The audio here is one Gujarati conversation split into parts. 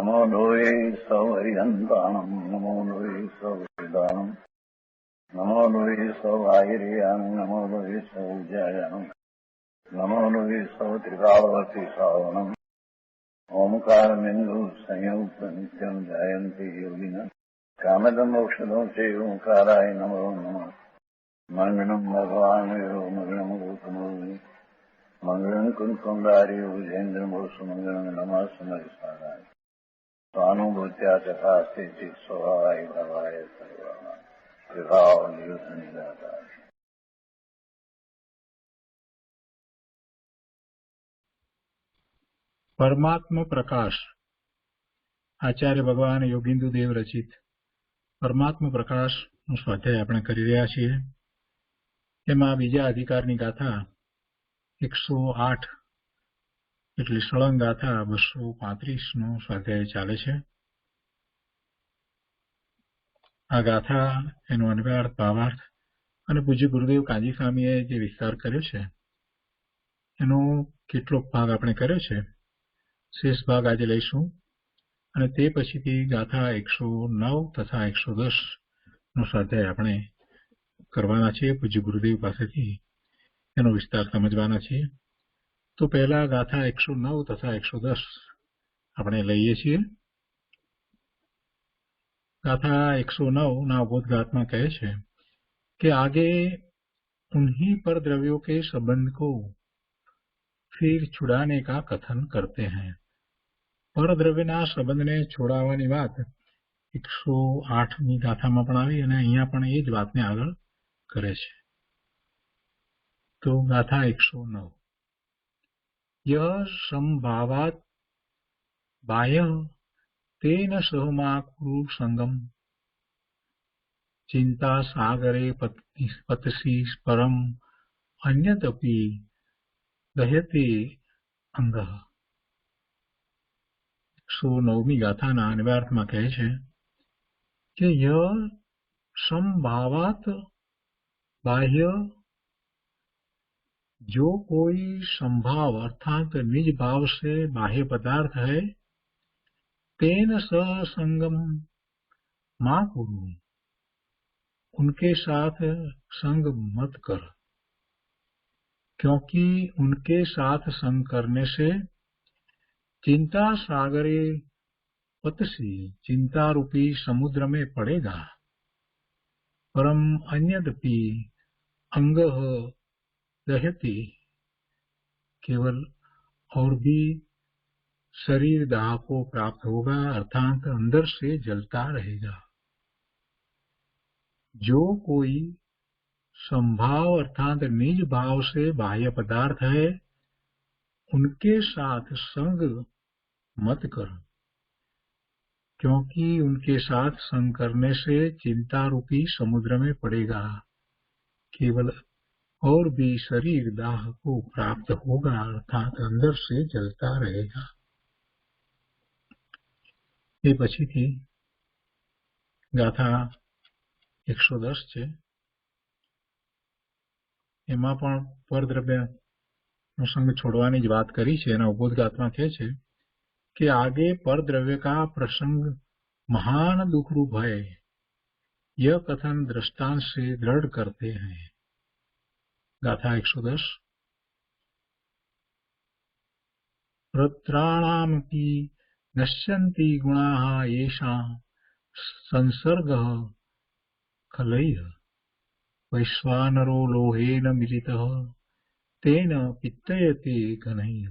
नमो लोये सौहरिहन्ताणम् नमो लोये सौहृदानम् नमो लोये सौभागिर्यानम् नमो लोये सौज्यायानम् नमो लोये सौत्रिकावती सावनम् ओंकारमिन्दु संयुक्त नित्यम् जायन्ति योगिनः कामदम् मोक्षदम् चैव ओंकाराय नमो नमः मङ्गलम् भगवान् यो मङ्गलम् गौतमो मंगलम कुंकुंडारी विजेन्द्रमोसु मंगलम नमः समयसाराय स्वानुभूत्या चकास्ते चित स्वभावाय भवाय सर्वाः विभाव नियुद्ध निराधार। परमात्मा प्रकाश आचार्य भगवान योगिंदु देव रचित परमात्मा प्रकाश નું સ્વાધ્યાય આપણે કરી રહ્યા છીએ। એમાં બીજા અધિકારની ગાથા 108 એટલે સળંગ ગાથા 235 નો સ્વાધ્યાય ચાલે છે। આ ગાથા એનો અન્વયાર્થ ભાવાર્થ અને પૂજ્ય ગુરુદેવ કાંજી સ્વામીએ જે વિસ્તાર કર્યો છે એનો કેટલોક ભાગ આપણે કર્યો છે। શેષ ભાગ આજે લઈશું અને તે પછીથી ગાથા 109 તથા 110 નો સ્વાધ્યાય આપણે કરવાના છીએ। પૂજ્ય ગુરુદેવ પાસેથી એનો વિસ્તાર સમજવાના છીએ। તો પહેલા ગાથા 109 તથા 110 આપણે લઈએ છીએ। गाथा 109 ना उपोद्घात में कहे छे कि आगे उन्हीं पर द्रव्यों के संबंध को फिर छुड़ाने का कथन करते हैं। पर द्रव्यना संबंध ने छोड़ावानी बात 108 ની ગાથામાં પણ આવી અને અહીંયા પણ એ જ વાતને આગળ કરે છે। तो गाथा 109 यह संभावात बाह्य तेन सहमाकुरु संगम चिंता सागरे पतसी परम अन्यदपि दह्यते अंगः। 109મી ગાથાના અન્વયાર્થમાં કહે છે કે यह संभावात बाह्य जो कोई संभाव अर्थात निज भाव से बाह्य पदार्थ है तेन संगम मा कुरु उनके साथ संग मत कर, क्योंकि उनके साथ संग करने से चिंता सागरे पतसी चिंता रूपी समुद्र में पड़ेगा। परम अन्यदपि अंगः दह्यति केवल और भी शरीर दाह को प्राप्त होगा अर्थात अंदर से जलता रहेगा। जो कोई संभाव अर्थात निज भाव से बाह्य पदार्थ है उनके साथ संग मत कर, क्योंकि उनके साथ संग करने से चिंता रूपी समुद्र में पड़ेगा केवल और भी शरीर दाह को प्राप्त होगा अर्थात अंदर से जलता रहेगा। ये पछीथी गाथा 110 છે। એમાં પણ પરદ્રવ્ય નો સંગ છોડવાની જ વાત કરી છે। એના ઉपोद्घातમાં કહે છે कि आगे परद्रव्य का प्रसंग महान दुख रूप है, यह कथन दृष्टांत से दृढ़ करते हैं। गाथा 110 प्रत्राणामपि नश्यन्ति गुणाः येषां संसर्गः खलैः वैश्वानरो लोहेन मिलितः तेन पित्तयते घनैः।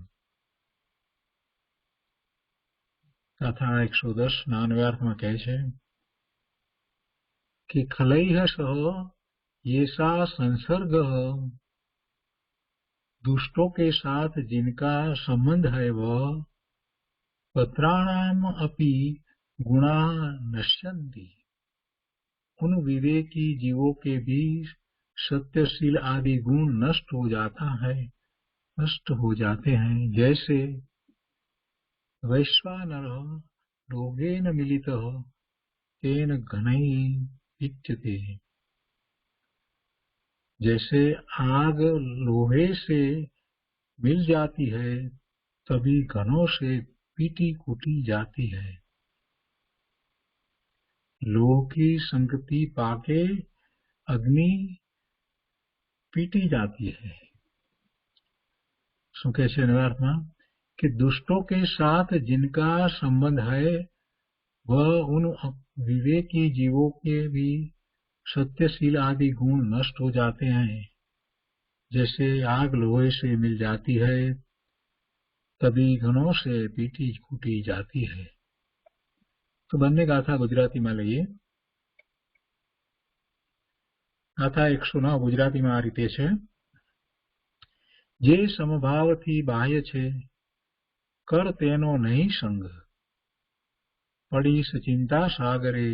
गाथा 110 ના અન્વયાર્થમાં કહે છે कि खलैः सह येषा संसर्गः दुष्टों के साथ जिनका संबंध है वह पत्राणाम अपि गुणा नश्यन्ति उन विवेकी जीवों के भी सत्यशील आदि गुण नष्ट हो जाते हैं। जैसे वैश्वानर लोहेन मिलितः तेन घनैः इत्यते, जैसे आग लोहे से मिल जाती है तभी घनों से पीटी कूटी जाती है। लोह की संगति पाके अग्नि पीटी जाती है। શું કહે છે અર્થમાં कि दुष्टों के साथ जिनका संबंध है वह उन विवेकी जीवों के भी सत्यशील आदि गुण नष्ट हो जाते हैं। जैसे आग लोहे से मिल जाती है तभी घनों से पीटी कूटी जाती है। तो બંને ગાથા ગુજરાતીમાં લઈએ। ગાથા 109 ગુજરાતીમાં આ રીતે છે। જે સમભાવથી બાહ્ય છે કર તેનો નહીં સંગ, પડી સચિંતા સાગરે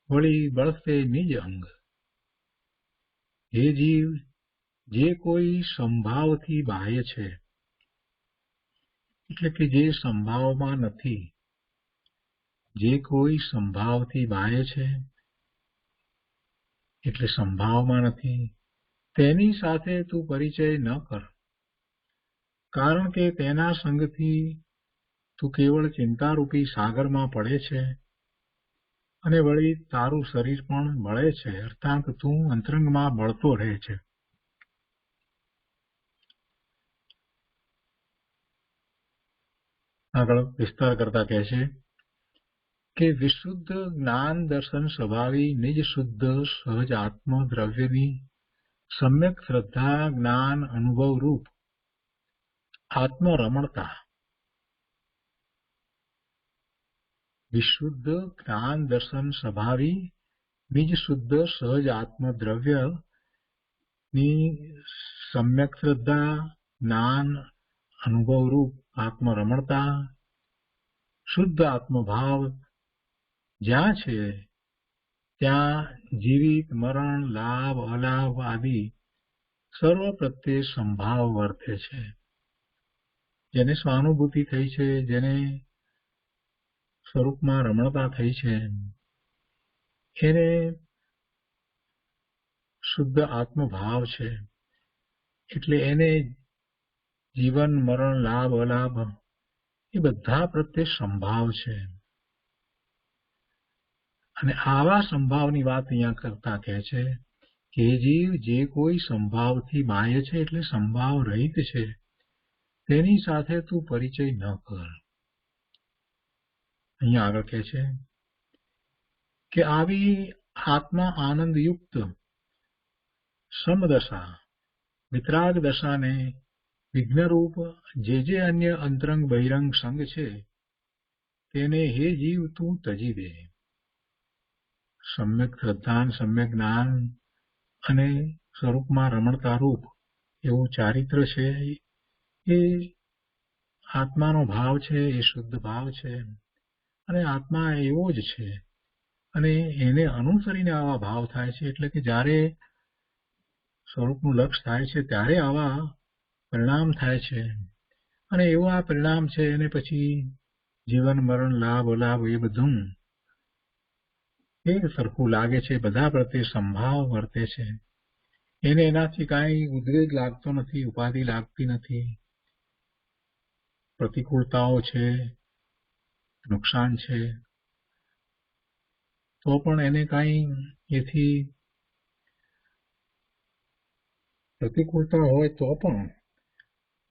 વળી બળતે નિજ અંગ। હે જીવ, જે કોઈ સંભાવથી બાહ્ય છે એટલે કે જે સંભાવમાં નથી, જે કોઈ સંભાવથી બાહ્ય છે એટલે સંભાવમાં નથી, તેની સાથે તું પરિચય ન કર, કારણ કે તેના સંગથી તું કેવળ ચિંતારૂપી સાગરમાં પડે છે અને વળી તારું શરીર પણ બળે છે, અર્થાત તું અંતરંગમાં બળતો રહે છે। આગળ વિસ્તાર કરતા કહે છે કે વિશુદ્ધ જ્ઞાન દર્શન સ્વભાવી નિજ શુદ્ધ સહજ આત્મ દ્રવ્યની સમ્યક શ્રદ્ધા જ્ઞાન અનુભવ રૂપ આત્મરમણતા। વિશુદ્ધ જ્ઞાન દર્શન સ્વભાવી નિજ શુદ્ધ સહજ આત્મ દ્રવ્યની સમ્યક શ્રદ્ધા જ્ઞાન અનુભવ રૂપ આત્મરમણતા। શુદ્ધ આત્મભાવ જ્યાં છે ત્યાં જીવિત મરણ લાભ અલાભ આદि સર્વ પ્રત્યે સંભાવ વર્તે છે। જેને સ્વાનુભૂતિ થઈ છે, જેને સ્વરૂપમાં રમણતા થઈ છે, એને શુદ્ધ આત્મભાવ છે, એટલે એને જીવન મરણ લાભ અલાભ એ બધા પ્રત્યે સંભાવ છે। અને આવા સંભાવની વાત અહીંયા કરતા કહે છે કે જીવ જે કોઈ સંભાવથી બાહ્ય છે એટલે સંભાવ રહિત છે, તેની સાથે તું પરિચય ન કર। અહીંયા આગળ કહે છે કે આવી આત્મા આનંદયુક્ત સમદશા વિતરાગ દશાને વિઘ્નરૂપ જે અન્ય અંતરંગ બહિરંગ સંગ છે તેને હે જીવ તું તજી દે। સમ્યક શ્રદ્ધા સમ્યક જ્ઞાન અને સ્વરૂપમાં રમણતા રૂપ એવું ચારિત્ર છે, એ આત્માનો ભાવ છે, એ શુદ્ધ ભાવ છે અને આત્મા એવો જ છે અને એને અનુસરીને આવા ભાવ થાય છે। એટલે કે જ્યારે સ્વરૂપનું લક્ષ થાય છે ત્યારે આવા પરિણામ થાય છે અને એવું આ પરિણામ છે એને પછી જીવન મરણ લાભ અલાભ એ બધું એક સરખું લાગે છે, બધા પ્રત્યે સંભાવ વર્તે છે। એને એનાથી કાંઈ ઉદ્વેગ લાગતો નથી, ઉપાધિ લાગતી નથી, પ્રતિકૂળતાઓ છે, નુકસાન છે તો પણ એને કાંઈ એથી પ્રતિકૂળતા હોય તો પણ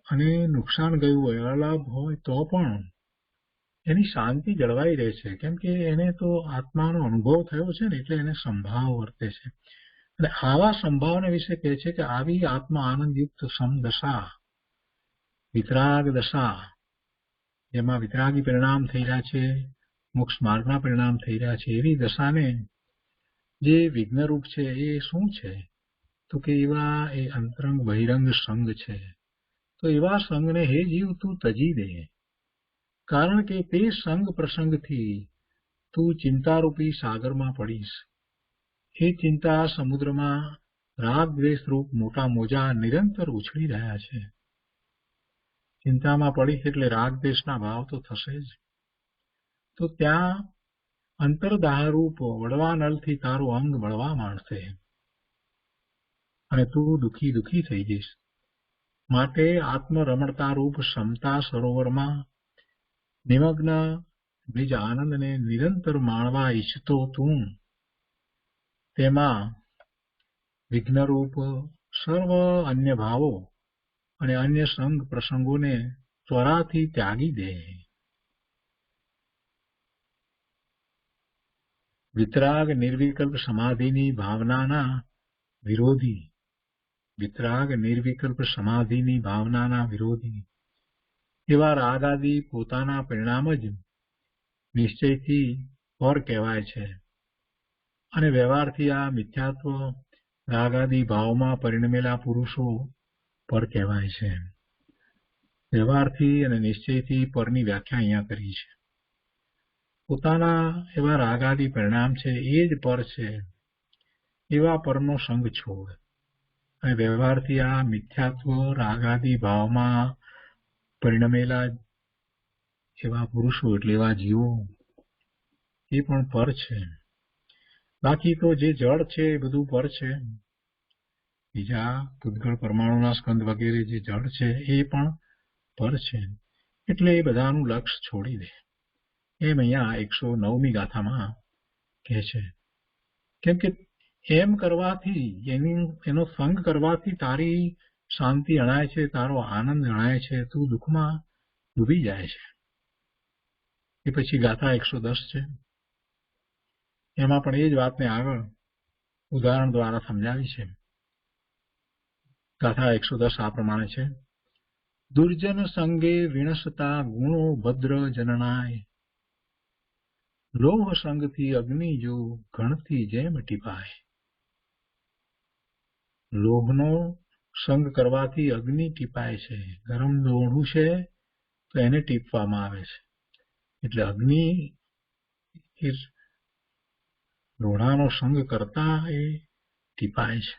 અને નુકસાન ગયું હોય અલાભ હોય તો પણ એની શાંતિ જળવાઈ રહે છે, કેમ કે એને તો આત્માનો અનુભવ થયો છે ને એટલે એને સંભાવ વર્તે છે। અને આવા સંભાવના વિશે કહે છે કે આવી આત્મા આનંદયુક્ત સમદશા વિતરાગ દશા, જેમાં વિતરાગી પરિણામ થઈ રહ્યા છે, મોક્ષ માર્ગના પરિણામ થઈ રહ્યા છે, એવી દશાને જે વિઘ્નરૂપ છે એ શું છે તો કે એવા એ અંતરંગ બહિરંગ સંગ છે। તો એવા સંગને હે જીવ તું તજી દે, કારણ કે તે સંગ પ્રસંગથી તું ચિંતારૂપી સાગરમાં પડીશ। એ ચિંતા સમુદ્રમાં રાગ દ્વેષ રૂપ મોટા મોજા નિરંતર ઉછળી રહ્યા છે। ચિંતામાં પડીશ એટલે રાગ દ્વેષના ભાવ તો થશે જ। તો ત્યાં અંતરદાહરૂપ વળવા નળથી તારું અંગ બળવા માંડશે અને તું દુઃખી થઈ જઈશ। માટે આત્મરમણતા રૂપ ક્ષમતા સરોવરમાં નિમગ્ન નિજ આનંદને નિરંતર માણવા ઈચ્છતો તું તેમાં વિઘ્નરૂપ સર્વ અન્ય ભાવો અને અન્ય સંગ પ્રસંગોને ત્વરાથી ત્યાગી દે. વિતરાગ નિર્વિકલ્પ સમાધિની ભાવનાના વિરોધી, વિતરાગ નિર્વિકલ્પ સમાધિની ભાવનાના વિરોધી એવા રાગાદી પોતાના પરિણામ જ નિશ્ચયથી પર કહેવાય છે અને વ્યવહારથી આ મિથ્યાત્વ રાગાદી ભાવમાં પરિણમેલા પુરુષો પર કહેવાય છે. વ્યવહારથી અને નિશ્ચયથી પરની વ્યાખ્યા અહીંયા કરી છે. પોતાના એવા રાગાદી પરિણામ છે એ જ પર છે એવા પરનો સંગ છોડ અને વ્યવહારથી આ મિથ્યાત્વ રાગાદી ભાવમાં પરિણમેલા એવા પુરુષો એટલે એવા જીવો એ પણ પર છે. બાકી તો જે જળ છે એ બધું પર છે. બીજા પૂતગળ પરમાણુના સ્કંદ વગેરે જે જળ છે એ પણ પર છે. એટલે એ બધાનું લક્ષ્ય છોડી દે એમ અહીંયા 109મી ગાથામાં કહે છે. કેમ કે એમ કરવાથી એનો સંગ કરવાથી તારી શાંતિ અણાય છે, તારો આનંદ અણાય છે, તું દુઃખમાં ડૂબી જાય છે. એ પછી ગાથા 110 છે. એમાં પણ એ જ વાતને આગળ ઉદાહરણ દ્વારા સમજાવી છે. ગાથા 110 આ પ્રમાણે છે. દુર્જન સંગે વિણસતા ગુણો ભદ્ર જનનાય, લોહ સંગથી અગ્નિ જો ઘણથી જેમ ટીપાય. લોહનો સંગ કરવાથી અગ્નિ ટીપાય છે. ગરમ લોઢું છે તો એને ટીપવામાં આવે છે એટલે અગ્નિ એ લોઢાનો સંગ કરતા એ ટીપાય છે.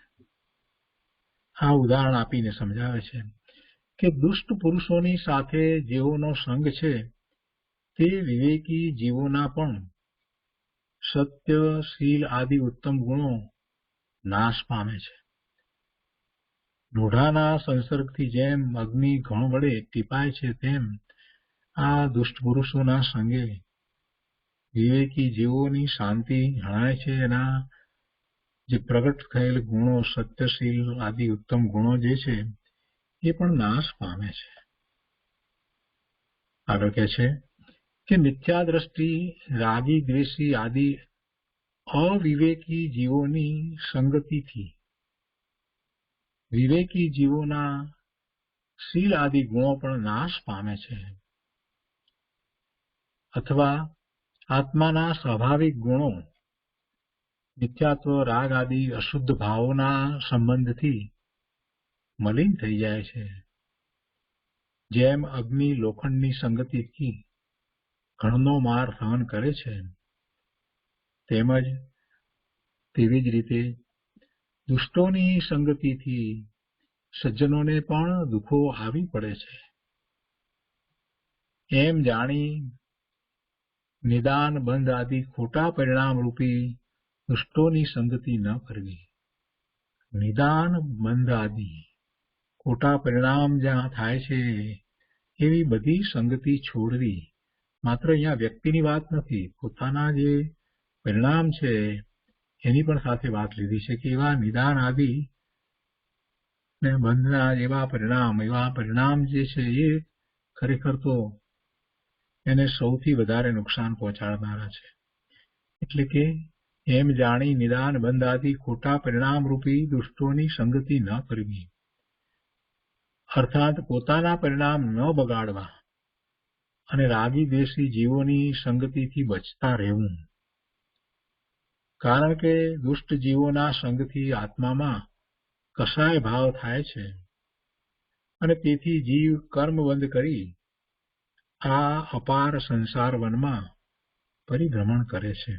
આ ઉદાહરણ આપીને સમજાવે છે કે દુષ્ટ પુરુષોની સાથે જેઓનો સંગ છે તે વિવેકી જીવોના પણ સત્ય, શીલ આદિ ઉત્તમ ગુણો નાશ પામે છે. લોઢાના સંસર્ગથી જેમ અગ્નિ ઘણ વડે ટીપાય છે તેમ આ દુષ્ટ પુરુષોના સંગે વિવેકી જીવોની શાંતિ હણાય છે. એના જે પ્રગટ થયેલ ગુણો, સત્યશીલ આદિ ઉત્તમ ગુણો જે છે એ પણ નાશ પામે છે. આગળ કહે છે કે મિથ્યા દ્રષ્ટિ, રાગી દ્વેષી આદિ અવિવેકી જીવોની સંગતિથી વિવેકી જીવોના શીલ આદિ ગુણો પણ નાશ પામે છે. અથવા આત્માના સ્વાભાવિક ગુણો મિથ્યાત્વ, રાગ આદિ અશુદ્ધ ભાવોના સંબંધથી મલિન થઈ જાય છે. જેમ અગ્નિ લોખંડની સંગતિથી ઘણનો માર સહન કરે છે તેમજ તેવી જ રીતે દુષ્ટોની સંગતિથી સજ્જનોને પણ દુઃખો આવી પડે છે. એમ જાણી નિદાન, બંધ આદિ ખોટા પરિણામ રૂપી દુષ્ટોની સંગતિ ન કરવી. નિદાન, બંધ આદિ ખોટા પરિણામ જ્યાં થાય છે એવી બધી સંગતિ છોડવી. માત્ર અહીંયા વ્યક્તિની વાત નથી, પોતાના જે પરિણામ છે એની પણ સાથે વાત લીધી છે કે એવા નિદાન આદિ ને બંધના એવા પરિણામ જે છે એ ખરેખર તો એને સૌથી વધારે નુકસાન પહોંચાડનારા છે. એટલે કે એમ જાણી નિદાન, બંધ આદિ ખોટા પરિણામ રૂપી દુષ્ટોની સંગતિ ન કરવી. અર્થાત પોતાના પરિણામ ન બગાડવા અને રાગી દ્વેષી જીવોની સંગતિથી બચતા રહેવું. કારણ કે દુષ્ટ જીવોના સંગથી આત્મામાં કસાય ભાવ થાય છે અને તેથી જીવ કર્મબંધ કરી આ અપાર સંસાર વનમાં પરિભ્રમણ કરે છે.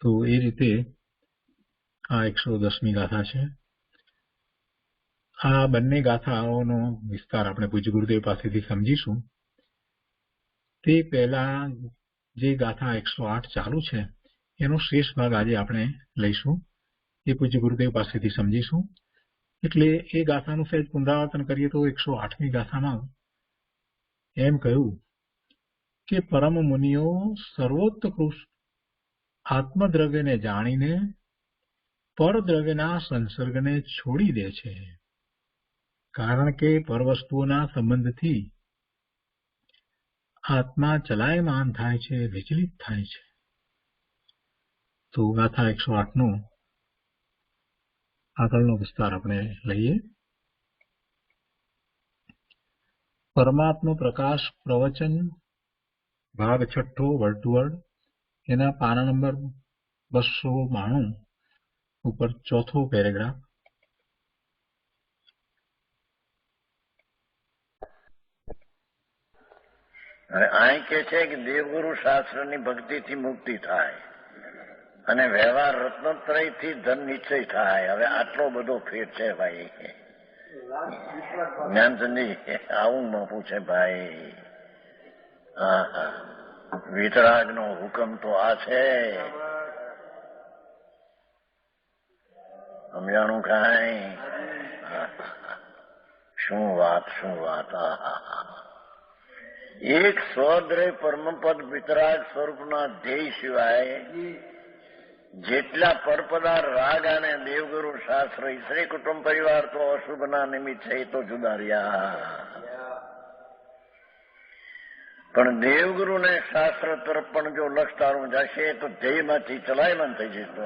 તો એ રીતે આ 110મી ગાથા છે. આ બંને ગાથાઓનો વિસ્તાર આપણે પૂજ્ય ગુરુદેવ પાસેથી સમજીશું. તે પહેલા જે ગાથા 108 ચાલુ છે એનો શેષ ભાગ આજે આપણે લઈશું. એ પૂજ્ય ગુરુદેવ પાસેથી સમજીશું. એટલે એ ગાથાનું સહેજ પુનરાવર્તન કરીએ તો 108મી ગાથામાં એમ કહ્યું કે પરમ મુનિઓ સર્વોત્કૃષ્ટ આત્મદ્રવ્યને જાણીને પરદ્રવ્યના સંસર્ગને છોડી દે છે, કારણ કે પરવસ્તુઓના સંબંધથી આત્મા ચલાયમાન થાય છે, વિચલિત થાય છે. તો ગાથા 108નો આગળનો વિસ્તાર આપણે લઈએ. પરમાત્મા પ્રકાશ પ્રવચન ભાગ 6 વર્ડ ટુ વર્ડ, એના પાના નંબર 292 ઉપર ચોથો પેરેગ્રાફ. હવે અહીં કે છે કે દેવગુરુ શાસ્ત્રની ભક્તિથી મુક્તિ થાય અને વ્યવહાર રત્નત્રયથી ધન નિશ્ચય થાય. હવે આટલો બધો ફેર છે ભાઈ. જ્ઞાનચંદજી આવું ન પૂછે ભાઈ. હા હા, વિતરાગનો હુકમ તો આ છે. સમજાણું કાંઈ? શું વાત, શું વાત. એક સ્વદ્રય પરમપદ વિતરાગ સ્વરૂપના ધ્યેય સિવાય જેટલા પરપદાર રાગ અને દેવગુરુ શાસ્ત્ર ઈશ્વરી કુટુંબ પરિવાર તો અશુભના નિમિત્ત છે, એ તો જુદા રહ્યા. પણ દેવગુરુ ને શાસ્ત્ર તરફ પણ જો લક્ષ તારું જશે તો ધ્યેયમાંથી ચલાયમાન થઈ જશે.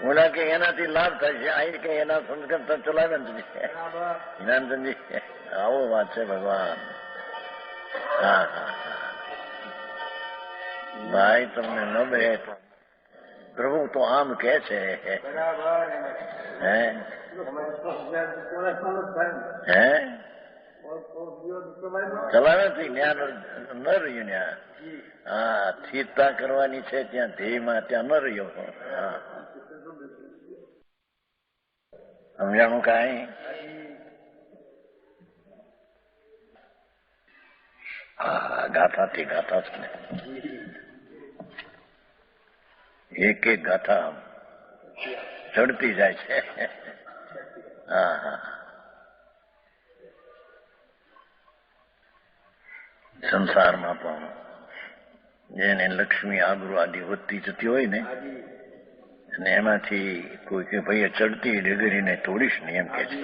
ઓલા કે એનાથી લાભ થાય છે, આ કે એના સંસ્કાર ચલાયમાન થઈ જશે. જ્ઞાનચંદજી આવો વાત છે ભગવાન. હા હા ભાઈ, તમને ન બે તો પ્રભુ તો આમ કે છે. હે હે ચલાવે જ્ઞાન ન રહ્યું ત્યાં. હા, સ્થિરતા કરવાની છે ત્યાં ધ્યેયમાં, ત્યાં ન રહ્યો. હા, સમજાણું કાંઈ? હા, ગાથાથી ગાથા છે ને, એક એક ગાથા ચડતી જાય છે. હા હા, સંસારમાં પણ જેને લક્ષ્મી આબરૂ આદિ વધતી જતી હોય ને, અને એમાંથી કોઈ કે ભાઈ ચડતી ડગરીને તોડીશ ને એમ કે છે.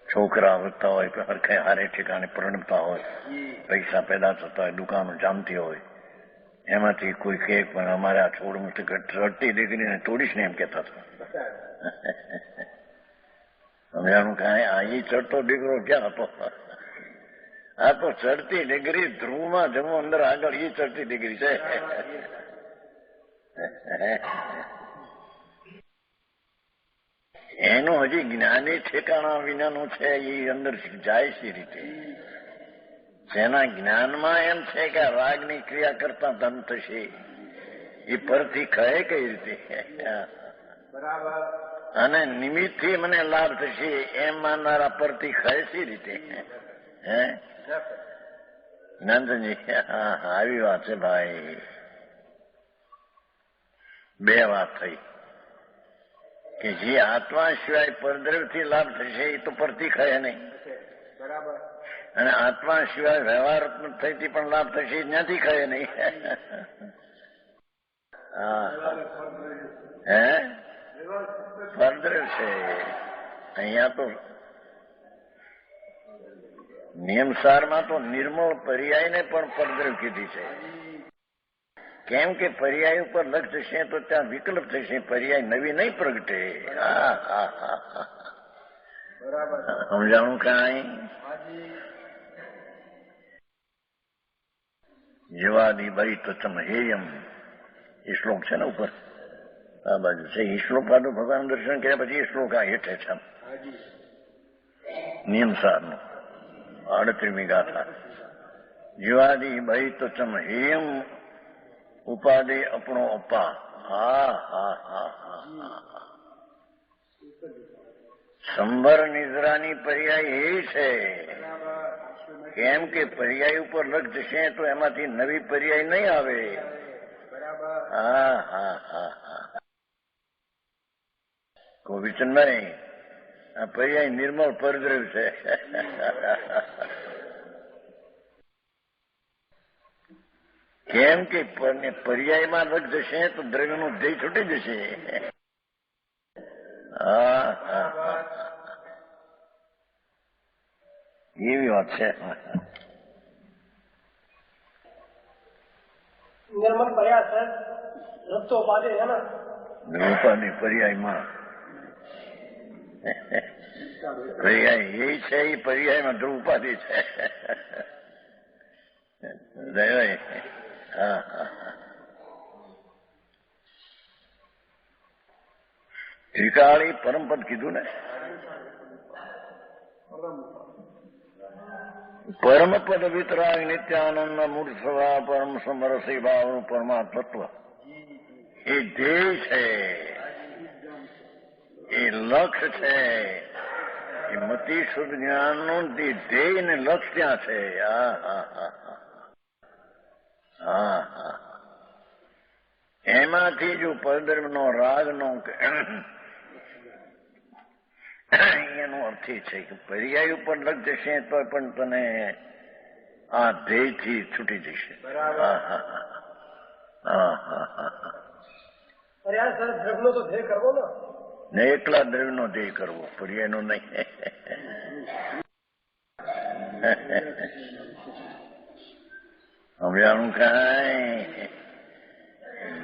છોકરા વધતા હોય, હરખે હારે ઠેકાણે પરણતા હોય, પૈસા પેદા થતા હોય, દુકાનો જામતી હોય, એમાંથી કોઈ કે પણ અમારે આ છોડ ચડતી ડિગ્રીને તોડીશ ને એમ કેતા હતા. સમજાણું કાંઈ? આ ઈ ચડતો દીકરો ક્યાં હતો? આ તો ચડતી ડિગ્રી ધ્રુવમાં જમો અંદર આગળ ઈ ચડતી ડિગ્રી છે. એનું હજી જ્ઞાની ઠેકાણા વિનાનું છે, એ અંદર જાય છે રીતે. જેના જ્ઞાનમાં એમ છે કે રાગની ક્રિયા કરતા ધન થશે, એ પરથી કહે કઈ રીતે? અને નિમિત્તથી મને લાભ થશે એમ માનનારા પરથી કહે છે રીતે. હે નંદજી? હા હા, આવી વાત છે ભાઈ. બે વાત થઈ કે જે આત્મા સિવાય પરદ્રવ્યથી લાભ થશે એ તો પરથી ખરે નહીં, અને આત્મા સિવાય વ્યવહાર થઈથી પણ લાભ થશે ત્યાંથી ખરે નહીં. હે પરદ્રવ્ય છે અહીંયા તો. નિયમસારમાં તો નિર્મળ પર્યાયને પણ પરદ્રવ્ય કીધી છે. કેમ કે પર્યાય ઉપર લક્ષ થશે તો ત્યાં વિકલ્પ થશે, પર્યાય નવી નહીં પ્રગટે. સમજાણું કાંઈ? જીવાદી બૈતચમ હેયમ એ શ્લોક છે ને ઉપર આ બાજુ છે. એ શ્લોક પાછું ભગવાન દર્શન કર્યા પછી એ શ્લોક આ હેઠે છે નિયમસારનો 38મી ગાથા. જીવાદી બૈતચમ હેયમ ઉપાદે આપણો અપા. હા હા હા હા, સંભર નિદ્રાની પર્યાય એ છે. કેમ કે પર્યાય ઉપર લક્ષ જશે તો એમાંથી નવી પર્યાય નહીં આવે. હા હા હા હા ગોપીચંદભાઈ, આ પર્યાય નિર્મળ પરદ્રવ છે. કેમ કે પર્યાયમાં રખ જશે તો દ્રવ્યનું ધ્યેય છૂટી જશે. હા હા હા એવી વાત છે. निर्मल प्रयास है रक्त उपाधि है ना રૂપાની પર્યાયમાં પર્યાય એ છે, એ પર્યાયમાં ધ્રુવ ઉપાધિ છે. હા હા ત્રિકાળી પરમપદ કીધું ને. પરમપદ વિતરાગ નિત્યાનંદ મૂળ સભા પરમ સમરસી ભાવનું પરમાત્મત્વ એ ધ્યેય છે, એ લક્ષ્ય છે. એ મતિ શુદ્ધ જ્ઞાનનું ધ્યેય ને લક્ષ્ય ત્યાં છે. હા હા હા હા હા એમાંથી જો પરધર્મનો રાગનો એનો અર્થ એ છે કે પર્યાય ઉપર લગ જશે તો પણ તને આ ધ્યેયથી છૂટી જશે. હા હા હા હા હા प्रयास है द्रव्य तो ध्येय करवो ना ને એકલા દ્રવ્યનો ધ્યેય કરવો, પર્યાયનો નહીં. સમજાણું કાંઈ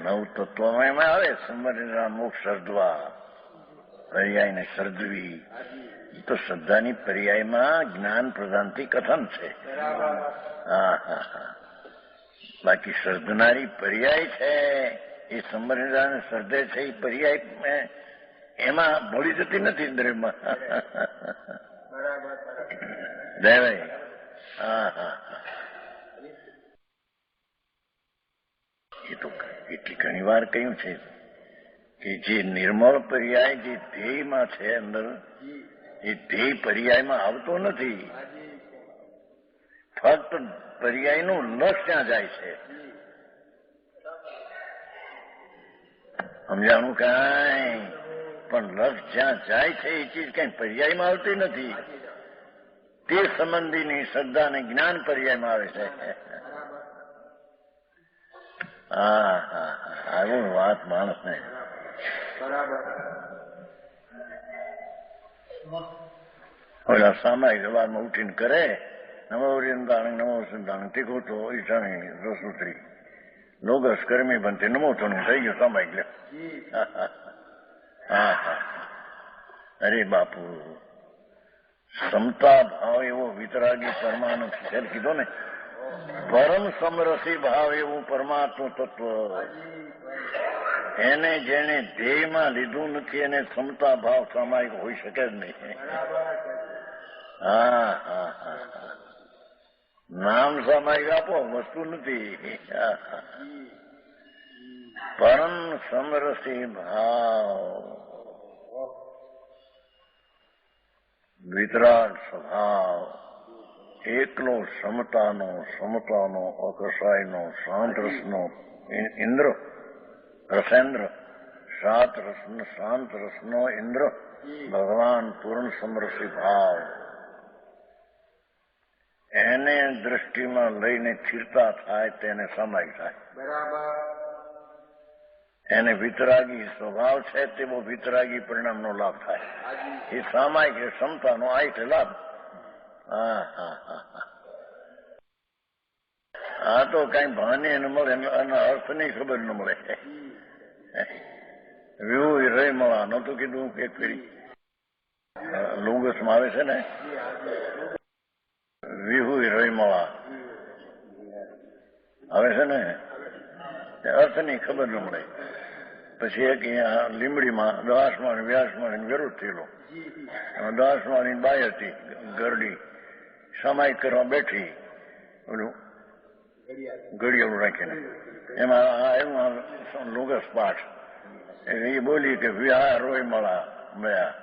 નવ તત્વમાં એમાં આવે સમજના મોક્ષ સર્જવા, પર્યાયને સર્જવી. એ તો શ્રદ્ધાની પર્યાયમાં જ્ઞાન પ્રધાનથી કથન છે. હા હા હા બાકી સર્જનારી પર્યાય છે, એ સમજદાને સર્જે છે. એ પર્યાય એમાં ભળી જતી નથી દ્રવ્યમાં. દેવાય. હા હા એ તો એટલી ઘણી વાર કહ્યું છે કે જે નિર્મળ પર્યાય જે ધ્યેયમાં છે અંદર, એ ધ્યેય પર્યાયમાં આવતો નથી. ફક્ત પર્યાયનું લક્ષ ત્યાં જાય છે. સમજાણું કાંઈ? પણ લક્ષ જ્યાં જાય છે એ ચીજ કઈ પર્યાયમાં આવતી નથી. તે સંબંધીની શ્રદ્ધા અને જ્ઞાન પર્યાયમાં આવે છે. હા હા આવું વાત માણસને ઓલા સામાયિક સવારમાં ઉઠીને કરે નમો વરિયંતાણી નમો સિદ્ધાણી તીખો તો ઈશાણી રસુત્રી લોગસ કર્મી બનતી નમો તો થઈ ગયો સામાયિક લે. હા હા અરે બાપુ, સમતા ભાવ એવો વિતરાગી પરમાનંદ કીધો ને, પરમ સમરસી ભાવ એવું પરમાત્મા તત્વ, એને જેને ધ્યેયમાં લીધું નથી એને ક્ષમતા ભાવ સામાયિક હોઈ શકે જ નહીં. હા હા હા નામ સામાયિક આપો, વસ્તુ નથી. પરમ સમરસી ભાવ વિતરાગ સ્વભાવ, એકલો સમતાનો અકસાયનો શાંત રસનો ઇન્દ્ર, રસેન્દ્ર, શાંત રસનો ઇન્દ્ર ભગવાન પૂર્ણ સમરસી ભાવ, એને દ્રષ્ટિમાં લઈને સ્થિરતા થાય તેને સમય થાય. એને વિતરાગી સ્વભાવ છે તેવો વિતરાગી પરિણામનો લાભ થાય. એ સામાયિક ક્ષમતાનો આ એટલે લાભ. હા હા હા આ તો કઈ ભાને ન મળે અને અર્થની ખબર ન મળે. વ્યૂહ રે મળા નતું કીધું કે ફેરી લુંગસમાં આવે છે ને, વિહુ રહીમળા આવે છે ને, અર્થની ખબર ન મળે. પછી એક લીમડીમાં દાસમાં વ્યાસમાં વિરોધ થયેલો. દાસમાં બાઈ હતી ગરડી, સામાયિક કરવા બેઠી, ઓલું ઘડિયાળું રાખીને એમાં લુગસ પાઠ એ બોલી કે વિહાર રોય મળા મળ્યા.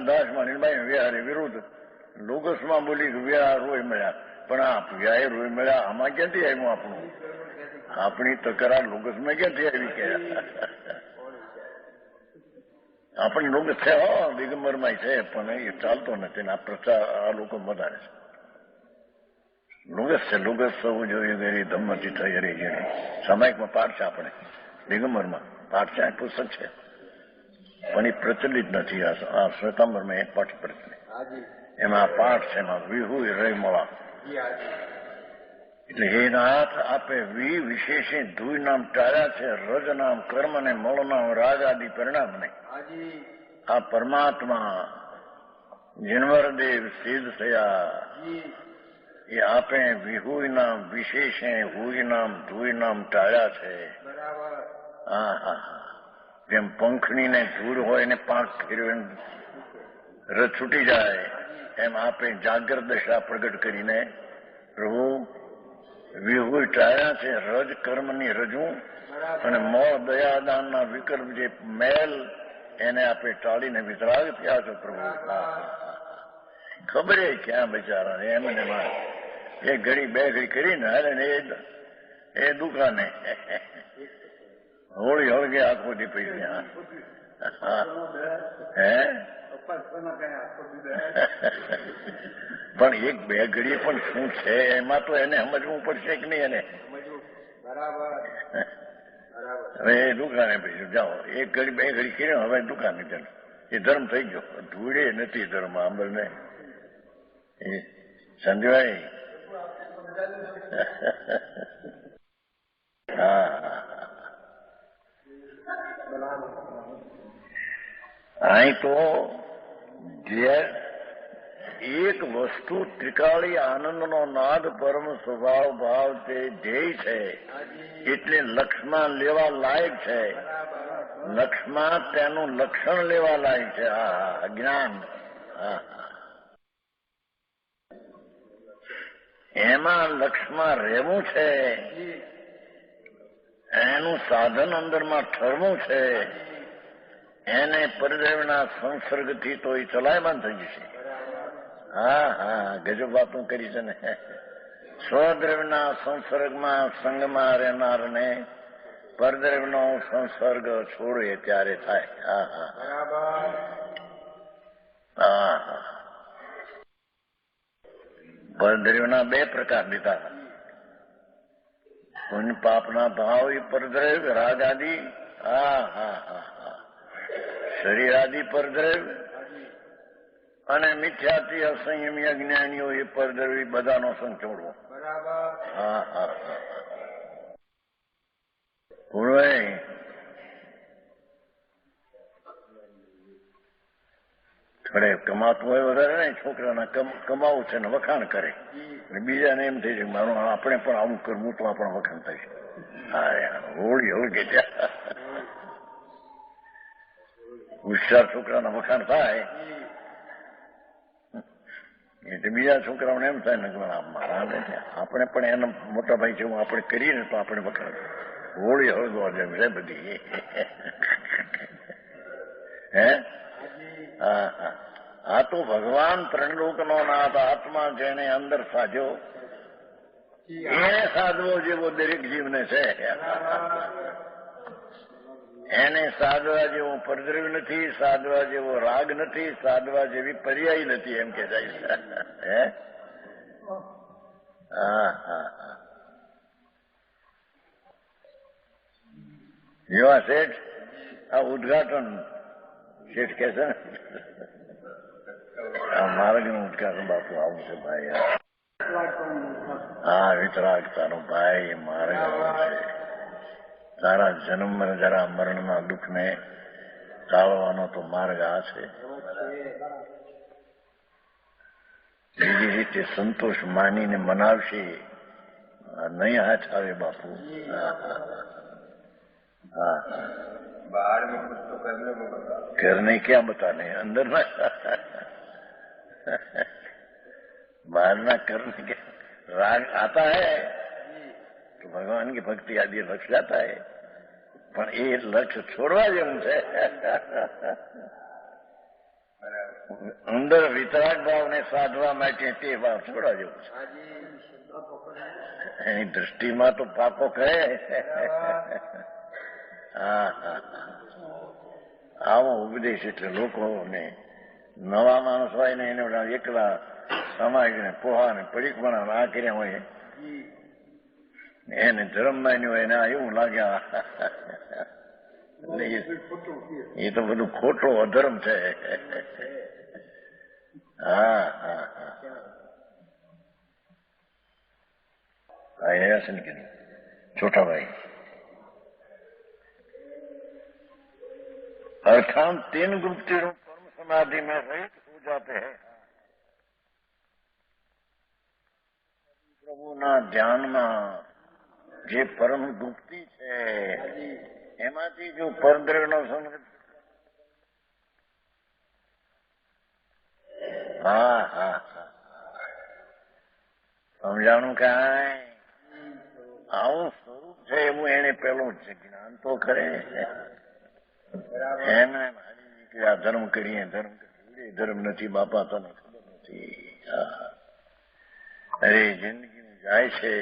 દાસમાં બાઈ વિહારે વિરુદ્ધ લુગસમાં બોલી કે વિહાર રોય મળ્યા. પણ આ પીવાય રોઈ મળ્યા આમાં ક્યાંથી આવ્યું આપણું? આપણી તકરાર લુગસમાં ક્યાંથી આવી કે આપણી લુગસ છે દિગંબરમાં છે, પણ એ ચાલતો નથી. આ પ્રચાર આ લોકો વધારે છે. લુગસ છે, લુગસ થવું જોઈએ ગરી ધમ્મતી થઈ રહી છે. સામાયિકમાં પાઠ છે, આપણે દિગંબરમાં પાઠ છે, પુસ્તક છે, પણ એ પ્રચલિત નથી. આ શ્વેતાંબરમાં એક પાઠ પ્રચલિત, એમાં પાઠ છે, એમાં વિહુ રહી મળા. એટલે હે નાથ આપે વિશેષે ધુઈ નામ ટાળ્યા છે, રજ નામ કર્મ ને મળ નામ રાગ આદિ પરિણામ ને. આ પરમાત્મા જનવરદેવ સિદ્ધ થયા એ આપે વિહુઈ નામ વિશેષે હુઈ નામ ધુઈ નામ ટાળ્યા છે. હા હા હા, જેમ પંખણીને ધૂળ હોય ને પાંખ ફેરવે રજ છૂટી જાય, એમ આપે જાગ્રત દશા પ્રગટ કરીને પ્રભુ વિહુઈ ટાળ્યા છે, રજ કર્મની રજું અને મોહ દયાદાનના વિકલ્પ જે મેલ એને આપે ટાળીને વિતરાગ થયા છો પ્રભુ. ખબર ક્યાં બિચારા એમ ને એક ઘડી બે ઘડી કરીને હાલે ને એ દુકાને હોળી હળગે આખો દી પૈસા. હે પણ એક બે ઘડી પણ શું છે એમાં તો એને સમજવું પડશે કે નહીં? એને હવે એ દુકાને પૈસા જાઓ, એક ઘડી બે ઘડી કરી હવે દુકાને ચાલો. એ ધર્મ થઈ ગયો. ધૂળે નથી ધર્મ આંબરને એ સંજવાય. હા, અહીં તો જે એક વસ્તુ ત્રિકાળી આનંદનો નાદ પરમ સ્વભાવ ભાવ તે ધ્યેય છે, એટલે લક્ષમાં લેવા લાયક છે. લક્ષમાં તેનું લક્ષણ લેવા લાયક છે. હા, જ્ઞાન. એમાં લક્ષમાં રહેવું છે, એનું સાધન અંદરમાં ઠરવું છે. એને પરદેવના સંસર્ગથી તો એ ચલાયમાન થઈ જશે. હા હા, ગજબ વાતો કરી છે ને. સ્વદ્રવ્યના સંસર્ગમાં સંગમાં રહેનારને પરદ્રવ્યનો સંસર્ગ છોડે ત્યારે થાય. હા હા હા હા. પરદ્રવ્યના બે પ્રકાર દીધા. પુણ્ય પાપના ભાવ એ પરદ્રવ્ય રાગ આદિ. હા હા હા હા. શરીર આદિ પરદ્રવ્ય અને મિથ્યાથી અસંયમી અજ્ઞાનીઓ એ પરદ્રવ્ય બધાનો સંગ છોડવો. હા હા હા. પૂર્વે થોડે કમાતું હોય વધારે નહીં, છોકરાના કમાવું છે ને વખાણ કરે, બીજાને એમ થઈ છે મારું આપણે પણ આવું કરવું તો આપણા વખાણ થશે. હા, હોળી હોળી ત્યાં હોશિયાર છોકરાના વખાણ થાય એટલે બીજા છોકરાઓને એમ થાય ને મારા આપણે પણ એના મોટા ભાઈ જેવું આપણે કરીએ ને તો આપણે વખાણ. હોળી હળગવા જેમ છે બધી. હે હા હા. આ તો ભગવાન ત્રણલોકનો નાથ આત્મા જેને અંદર સાધ્યો એને સાધવો જેવો દરેક જીવને છે. એને સાધવા જેવો પરદ્રવ્ય નથી, સાધવા જેવો રાગ નથી, સાધવા જેવી પર્યાય નથી, એમ કે જાય. હે હા હા હા. જેવા શેઠ આ ઉદઘાટન શેઠ કે છે ને આ માર્ગનું ઉદઘાટન બાપુ આવું છે ભાઈ. હા, વિતરાગતાનો ભાઈ માર્ગ છે. તારા જન્મ જરા મરણના દુઃખને ટાળવાનો તો માર્ગ આ છે. બીજી રીતે સંતોષ માનીને મનાવશે નહીં હાથ આવે બાપુ. હા करने क्या बताने अंदर ना बाहर ना करने के राग आता है तो भगवान की भक्ति आदि लक्ष्य जाता है, પણ એ લક્ષ્ય છોડવા જેવું છે. અંદર વિતરાગ ભાવને સાધવા માટે તે ભાવ છોડા જેવું છે. એની દ્રષ્ટિમાં તો પાકો કહે. હા હા, આવો ઉપદેશ એટલે લોકોને નવા માણસ હોય ને એને એકલા સમાજને પોહા ને પડીક બનાવ આ કર્યા હોય એને ધર્મ માન્યું હોય ને આ એવું લાગ્યા. એ તો બધું ખોટો અધર્મ છે. હા હા હા, ऐसा नहीं करें छोटा भाई. अर्थात 3 गुप्ति रूप कर्म समाधि में रहित हो जाते हैं. પ્રભુના ધ્યાનમાં જે પરમ ગુપ્તિ છે એમાંથી જો પરદ્રવ્યનો સંગ્રહ. હા હા હા, સમજાણું કાંઈ આવું સ્વરૂપ છે એવું એને પેલું છે જ્ઞાન તો કરે. એમ આ ધર્મ કરીએ ધર્મ નથી બાપા તને ખબર નથી. અરે જિંદગી જાય છે,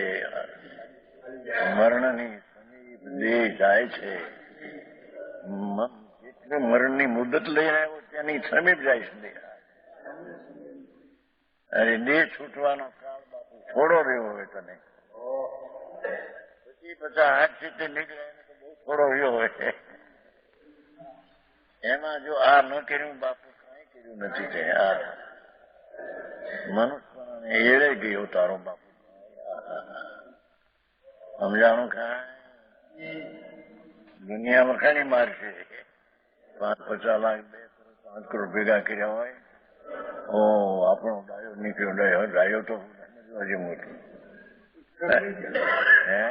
મરણની સમીપ દેહ જાય છે. જેટલું મરણની મુદત લઈને આવ્યો ત્યાંની સમીપ જાય છે. અરે દેહ છૂટવાનો કાળ બાપુ થોડો રહ્યો હોય તને. પછી 50-60 નીકળે એને તો બહુ થોડો રહ્યો હોય. એમાં જો આ ન કર્યું બાપુ કઈ કર્યું નથી. તે આ મનુષ્યને એળે ગયો તારો બાપુ. સમજાણું કાંઈ દુનિયા વખાણી મારશે. 5-50 લાખ 2 કરોડ 5 કરોડ ભેગા કર્યા હોય. ઓ આપણો ડાયો નીકળ્યો. ડાયો તો હજી મોટું હે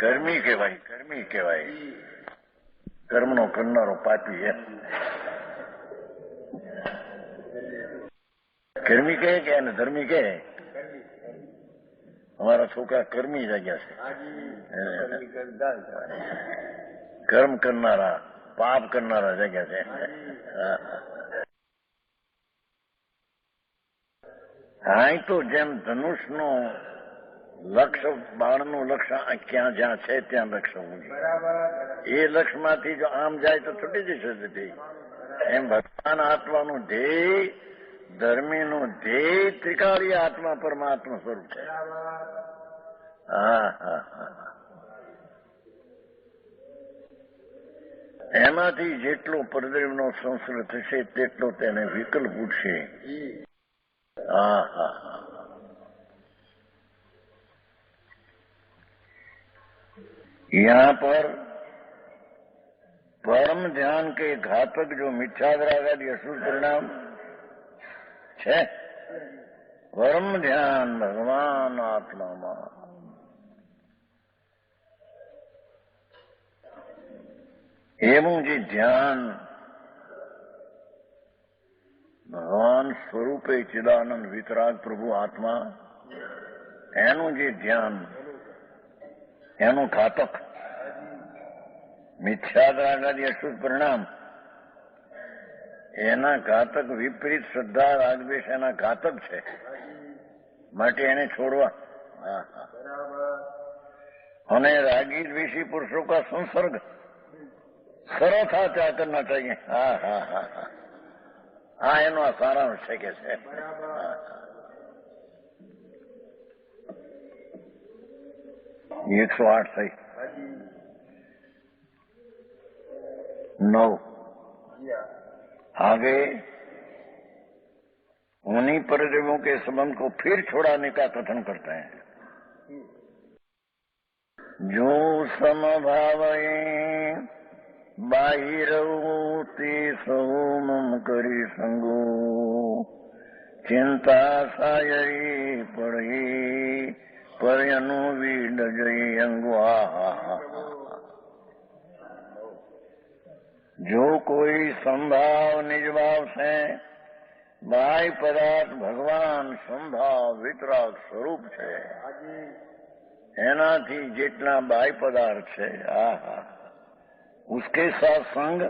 કર્મી કહેવાય. કર્મી કહેવાય. કર્મનો કરનારો પાપી. એમ કર્મી કહે કે એને ધર્મી કહે. અમારા છોકરા કર્મી જગ્યા છે. કર્મ કરનારા પાપ કરનારા જગ્યા છે. હા, તો જેમ ધનુષનું લક્ષ્ય બાણનું લક્ષ્ય ક્યાં જ્યાં છે ત્યાં લક્ષ્ય હોવું જોઈએ. એ લક્ષ્યમાંથી જો આમ જાય તો છૂટી જશે ધ્યેય. એમ ભગવાન આત્માનું ધ્યેય, ધર્મીનું ધ્યેય ત્રિકાળી આત્મા પરમાત્મા સ્વરૂપ છે. હા હા હા, એમાંથી જેટલો પરદ્રવ્યનો સંસર્ગ થશે તેટલો તેને વિકલ્પ ઉઠશે. હા હા હા, यहाँ पर परम ध्यान के घातक जो मिथ्याग्रागादि असुर परिणाम है, परम ध्यान भगवान आत्माમાં એવું જે ધ્યાન ભગવાન સ્વરૂપે ચિદાનંદ વિતરાગ પ્રભુ આત્મા, એનું જે ધ્યાન એનું ઘાતક મિથ્યાગ્રાગાદિ અશુદ્ધ પરિણામ, એના ઘાતક વિપરીત શ્રદ્ધા રાગદ્વેષ એના ઘાતક છે. માટે એને છોડવા. અને રાગી દ્વેષી પુરુષો કા સંસર્ગ સર્વથા ત્યાગ કરના ચાહીએ. હા હા હા હા, આ એનો આ સારાંશ છે કે છે. 108 થઈ 9 आगे उन्हीं परिद्रव्यों के संबंध को फिर छोड़ाने का कथन करते हैं. जो समभावे बाहिरवती सोमम करी संगो चिंता सायरी पड़ी पर्यनु वीड जई अंगो. जो कोई संभाव निज भाव से बाह्य पदार्थ भगवान संभाव वितराग स्वरूप છે, એનાથી જેટલા બાહ્ય પદાર્થ છે उसके साथ संग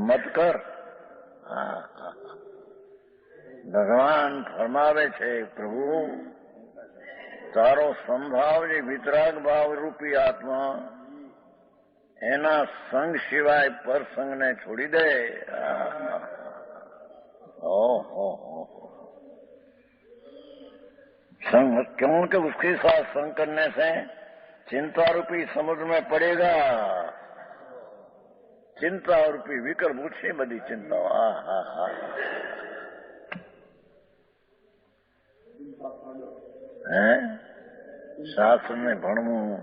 मत कर. ભગવાન ફરમાવે છે, પ્રભુ તારો સંભાવ જે વિતરાગ ભાવ રૂપી આત્મા એના સંગ સિવાય પર સંગને છોડી દે. ओहो संग क्योंकि उसके साथ संग करने से चिंता रूपी समुद्र में पड़ेगा. चिंता रूपी विकल्प उठे बड़ी चिंता. હે શાસ્ત્રને ભણવું,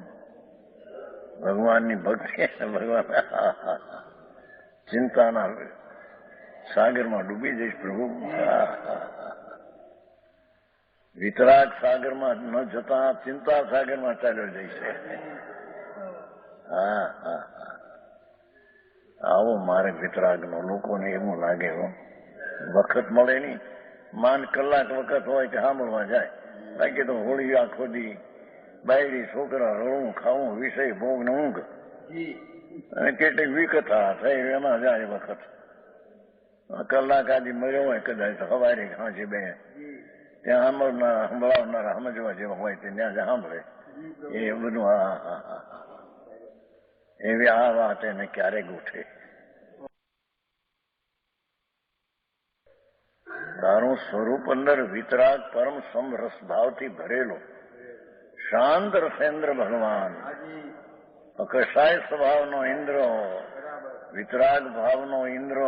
ભગવાનની ભક્તિ, ભગવાન ચિંતાના સાગરમાં ડૂબી જઈશ પ્રભુ. વિતરાગ સાગરમાં ન જતા ચિંતા સાગરમાં ચાલ્યો જઈશ. આવો માર્ગ વિતરાગનો. લોકોને એવું લાગે વખત મળે નહીં, માન કલાક વખત હોય કે સાંભળવા જાય. બાકી તો હોળી આખો દી બાયડી છોકરા રળવું ખાવું વિષય ભોગ ને ઊંઘ અને કેટલીક વિકથા થઈ એમાં જાય વખત. કલાક આદિ મર્યો હોય કદાચ સવારે હાંસી બે ત્યાં સંભળાવનારા સમજવા જેવા હોય તે ત્યાં સાંભળે. એ બધું એવી આ વાત એને ક્યારેક ઉઠે. તારું સ્વરૂપ અંદર વિતરાગ પરમ સમરસ ભાવથી ભરેલો શાંત રસેન્દ્ર ભગવાન, અકશાય સ્વભાવનો ઇન્દ્ર, વિતરાગ ભાવનો ઇન્દ્ર.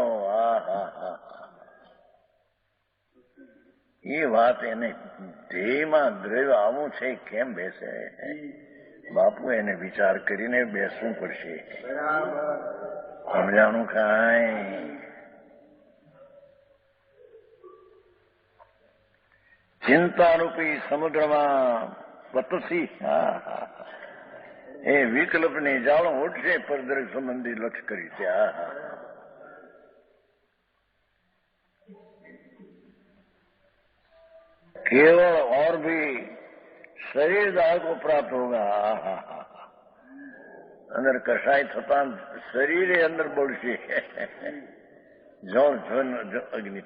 એ વાત એને દેહમાં દ્રવ્ય આવું છે કેમ બેસે? બાપુ એને વિચાર કરીને બેસવું પડશે. સમજાણું કાંઈ? ચિંતારૂપી સમુદ્રમાં પતસી એ વિકલ્પની જાળો ઉઠશે પરદ્રગ સંબંધી લક્ષ કરી ત્યાં. केवल और भी शरीर दाह को प्राप्त होगा. अंदर कषाय थता शरीर अंदर बढ़શે. अग्नि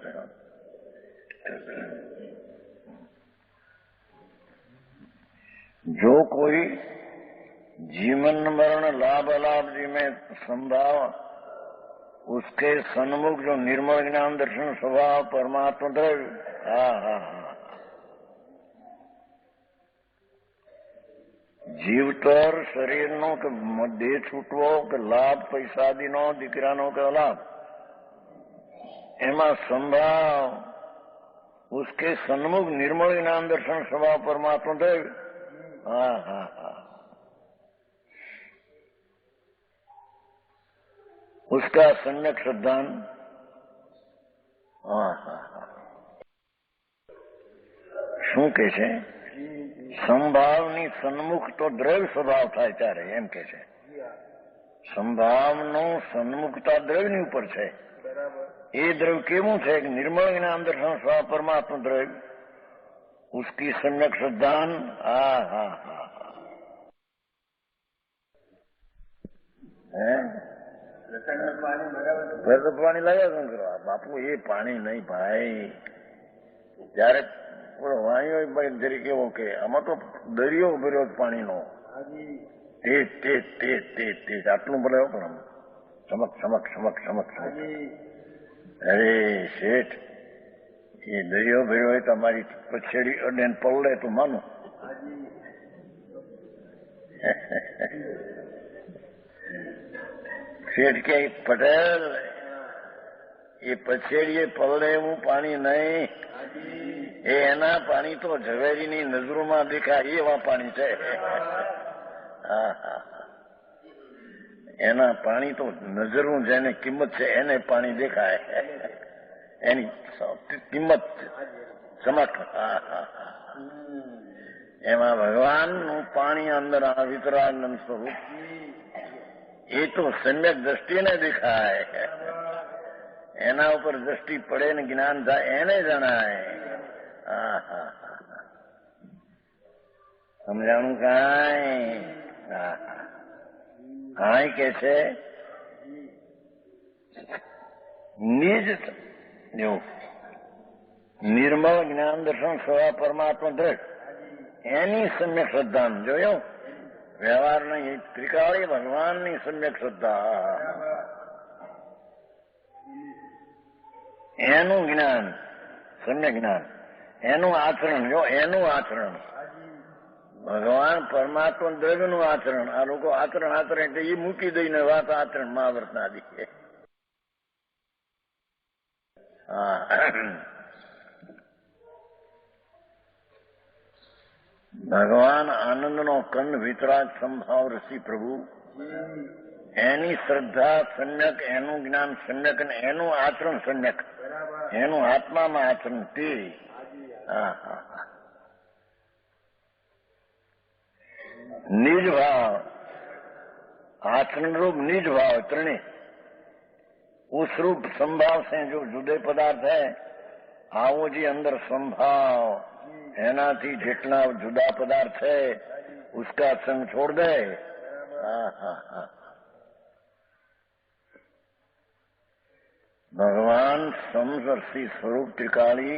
जो कोई जीवन मरण लाभ अलाभ जी में संभाव उसके सन्मुख जो निर्मल ज्ञान दर्शन स्वभाव परमात्मा द्रव्य. જીવતર શરીરનો કે દેહ છૂટવો કે લાભ પૈસાદીનો દીકરાનો કે લાભ એમાં સંભાવ उसके सन्मुख निर्मल ज्ञान दर्शन स्वभाव परमात्मा देव. उसका सम्यक श्रद्धान. શું કે છે? સંભાવની સન્મુખ તો દ્રવ્ય સ્વભાવ થાય ત્યારે એમ કે છે. સંભાવનો સન્મુખતા દ્રવ્યની ઉપર છે. એ દ્રવ્ય કેવું છે કે નિર્મળ જ્ઞાન દર્શન સ્વભાવ પરમાત્મા દ્રવ્ય. उसकी सम्यक श्रद्धान. પાણી લાવ્યા શું કરવા બાપુ? એ પાણી નહીં ભાઈ. ત્યારે વાણીઓ જરી કેવો કે આમાં તો દરિયો ભર્યો પાણીનો. તેજ આટલું ભલે પણ ચમક ચમક ચમક ચમક ચમક. અરે શેઠ, એ દરિયો ભર્યો હોય તમારી પછેડી અડે પલ્લે તો માનું. શેઠ કે પટેલ, એ પછેડીએ પલ્લે એવું પાણી નહીં. એના પાણી તો ઝવેરીની નજરોમાં દેખાય એવા પાણી છે. એના પાણી તો નજરું જેને કિંમત છે એને પાણી દેખાય. એની કિંમત ચમક. એમાં ભગવાનનું પાણી અંદર આ વિતરાગનું સ્વરૂપ એ તો સમ્યક દ્રષ્ટિને દેખાય. એના ઉપર દ્રષ્ટિ પડે ને જ્ઞાન થાય એને જણાય. સમજાણું કાંઈ? કાંઈ કે છે નિજ જો નિર્મળ જ્ઞાન દર્શન સ્વભાવ પરમાત્મા દ્રઢ એની સમ્યક શ્રદ્ધા જોયો વ્યવહાર નહીં ત્રિકાળી ભગવાનની સમ્યક શ્રદ્ધા એનું જ્ઞાન સમ્યક જ્ઞાન એનું આચરણ જો એનું આચરણ ભગવાન પરમાત્મા દ્રવ્યનું આચરણ આ લોકો આચરણ એટલે એ મૂકી દઈને વાત આચરણ મહાવર્ત ના દે ભગવાન આનંદનો કંદ વિતરાગ સંભાવ રસી પ્રભુ એની શ્રદ્ધા સમ્યક એનું જ્ઞાન સમ્યક અને એનું આચરણ સમ્યક એનું આત્મામાં આચરણ તે निज भाव आचरण रूप निज भाव त्रिणे उस रूप संभाव से जो जुदे पदार्थ है आवो जी अंदर संभाव एना थी जितना जुदा पदार्थ है उसका संग छोड़ दे भगवान समदर्शी स्वरूप त्रिकाली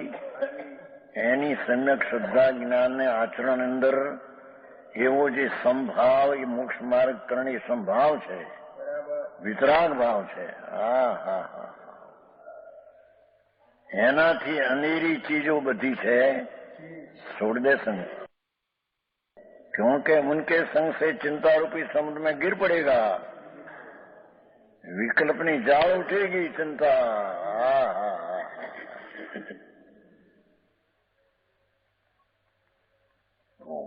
एनी सम्यक श्रद्धा ज्ञान ने आचरण अंदर એવો જે સંભાવ એ મોક્ષ માર્ગ કરણી સંભાવ છે વિતરાગ ભાવ છે એનાથી અનેરી ચીજો બધી છે छोड़ दे संग क्योंकि उनके संग से चिंता रूपी समुद्र में गिर पड़ेगा विकल्पनी जाल उठेगी चिंता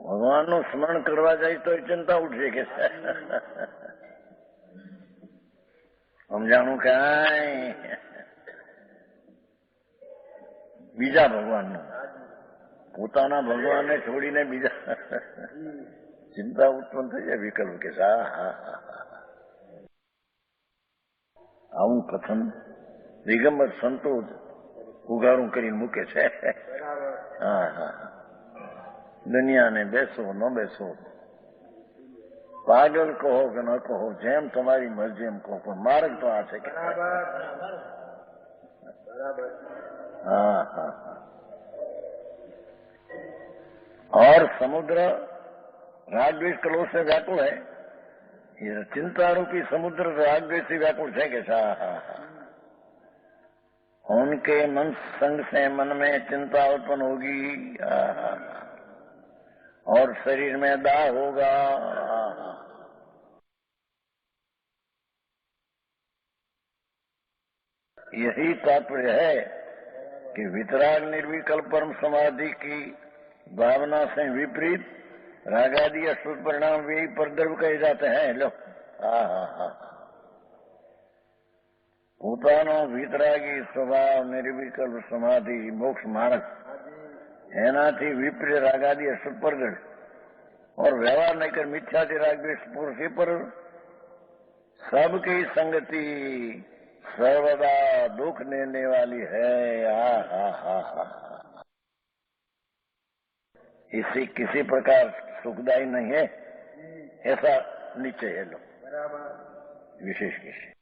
ભગવાનનું સ્મરણ કરવા જાય તો ચિંતા ઉઠશે કે સમજાણું કાંઈ બીજા ભગવાનનું પોતાના ભગવાનને છોડીને બીજા ચિંતા ઉત્પન્ન થઈ જાય વિકલ્પ કે આવું કથન દિગંબર સંતો ઉગાડું કરીને મૂકે છે દુનિયાને બેસો ન બેસો પાગલ કહો કે ન કહો જેમ તમારી મરજી એમ કહો પણ માર્ગ તો આ છે કે और समुद्र रागद्वेष कलो से व्याकुल है ये चिंता रूपी समुद्र रागद्वेष से व्याकुल है कि उनके मन संग से मन में चिंता उत्पन्न होगी और शरीर में दाह होगा यही तात्पर्य है कि वितराग निर्विकल्प परम समाधि की भावना से विपरीत रागादि अशुद्ध परिणाम वे पर द्रव्य कहे जाते हैं लो પોતાનો વિતરાગી સ્વભાવ નિર્વિકલ્પ સમાધિ મોક્ષ માર્ગ એનાથી વિપરીત રાગાદि अशुद्ध परगढ़ और व्यवहार नहीं कर मिथ्यादि राग पुरुष पर सबकी संगति सर्वदा दुख देने वाली है इसी किसी प्रकार सुखदायी नहीं है ऐसा निश्चय है लो विशेष किसी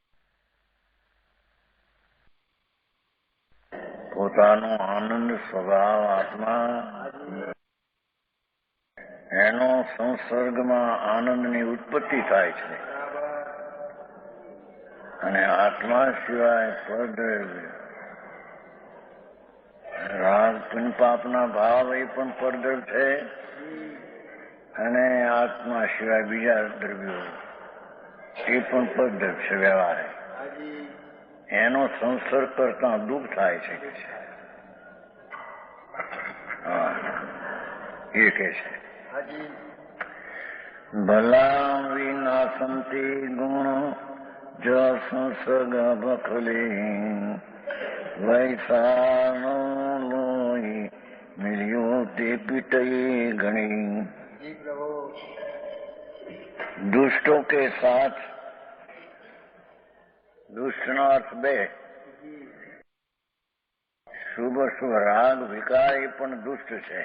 પોતાનો આનંદ સ્વભાવ આત્મા એનો સંસર્ગમાં આનંદની ઉત્પત્તિ થાય છે અને આત્મા સિવાય પરદ્રવ્ય રાગ પુણ્ય પાપના ભાવ એ પણ પરદ્રવ્ય છે અને આત્મા સિવાય બીજા દ્રવ્યો એ પણ પરદ્રવ્ય છે વ્યવહાર એનો સંસર્ગ કરતા દુઃખ થાય છે એ કે છે ભલા વિનાશંતિ ગુણ જ સંસર્ગ બખલે વૈસાનો લોહી મિલ્યો તે પીટઈ ઘણી दुष्टों के साथ दुष्टનો અર્થ બે શુભ શુભ રાગ વિકાર એ પણ દુષ્ટ છે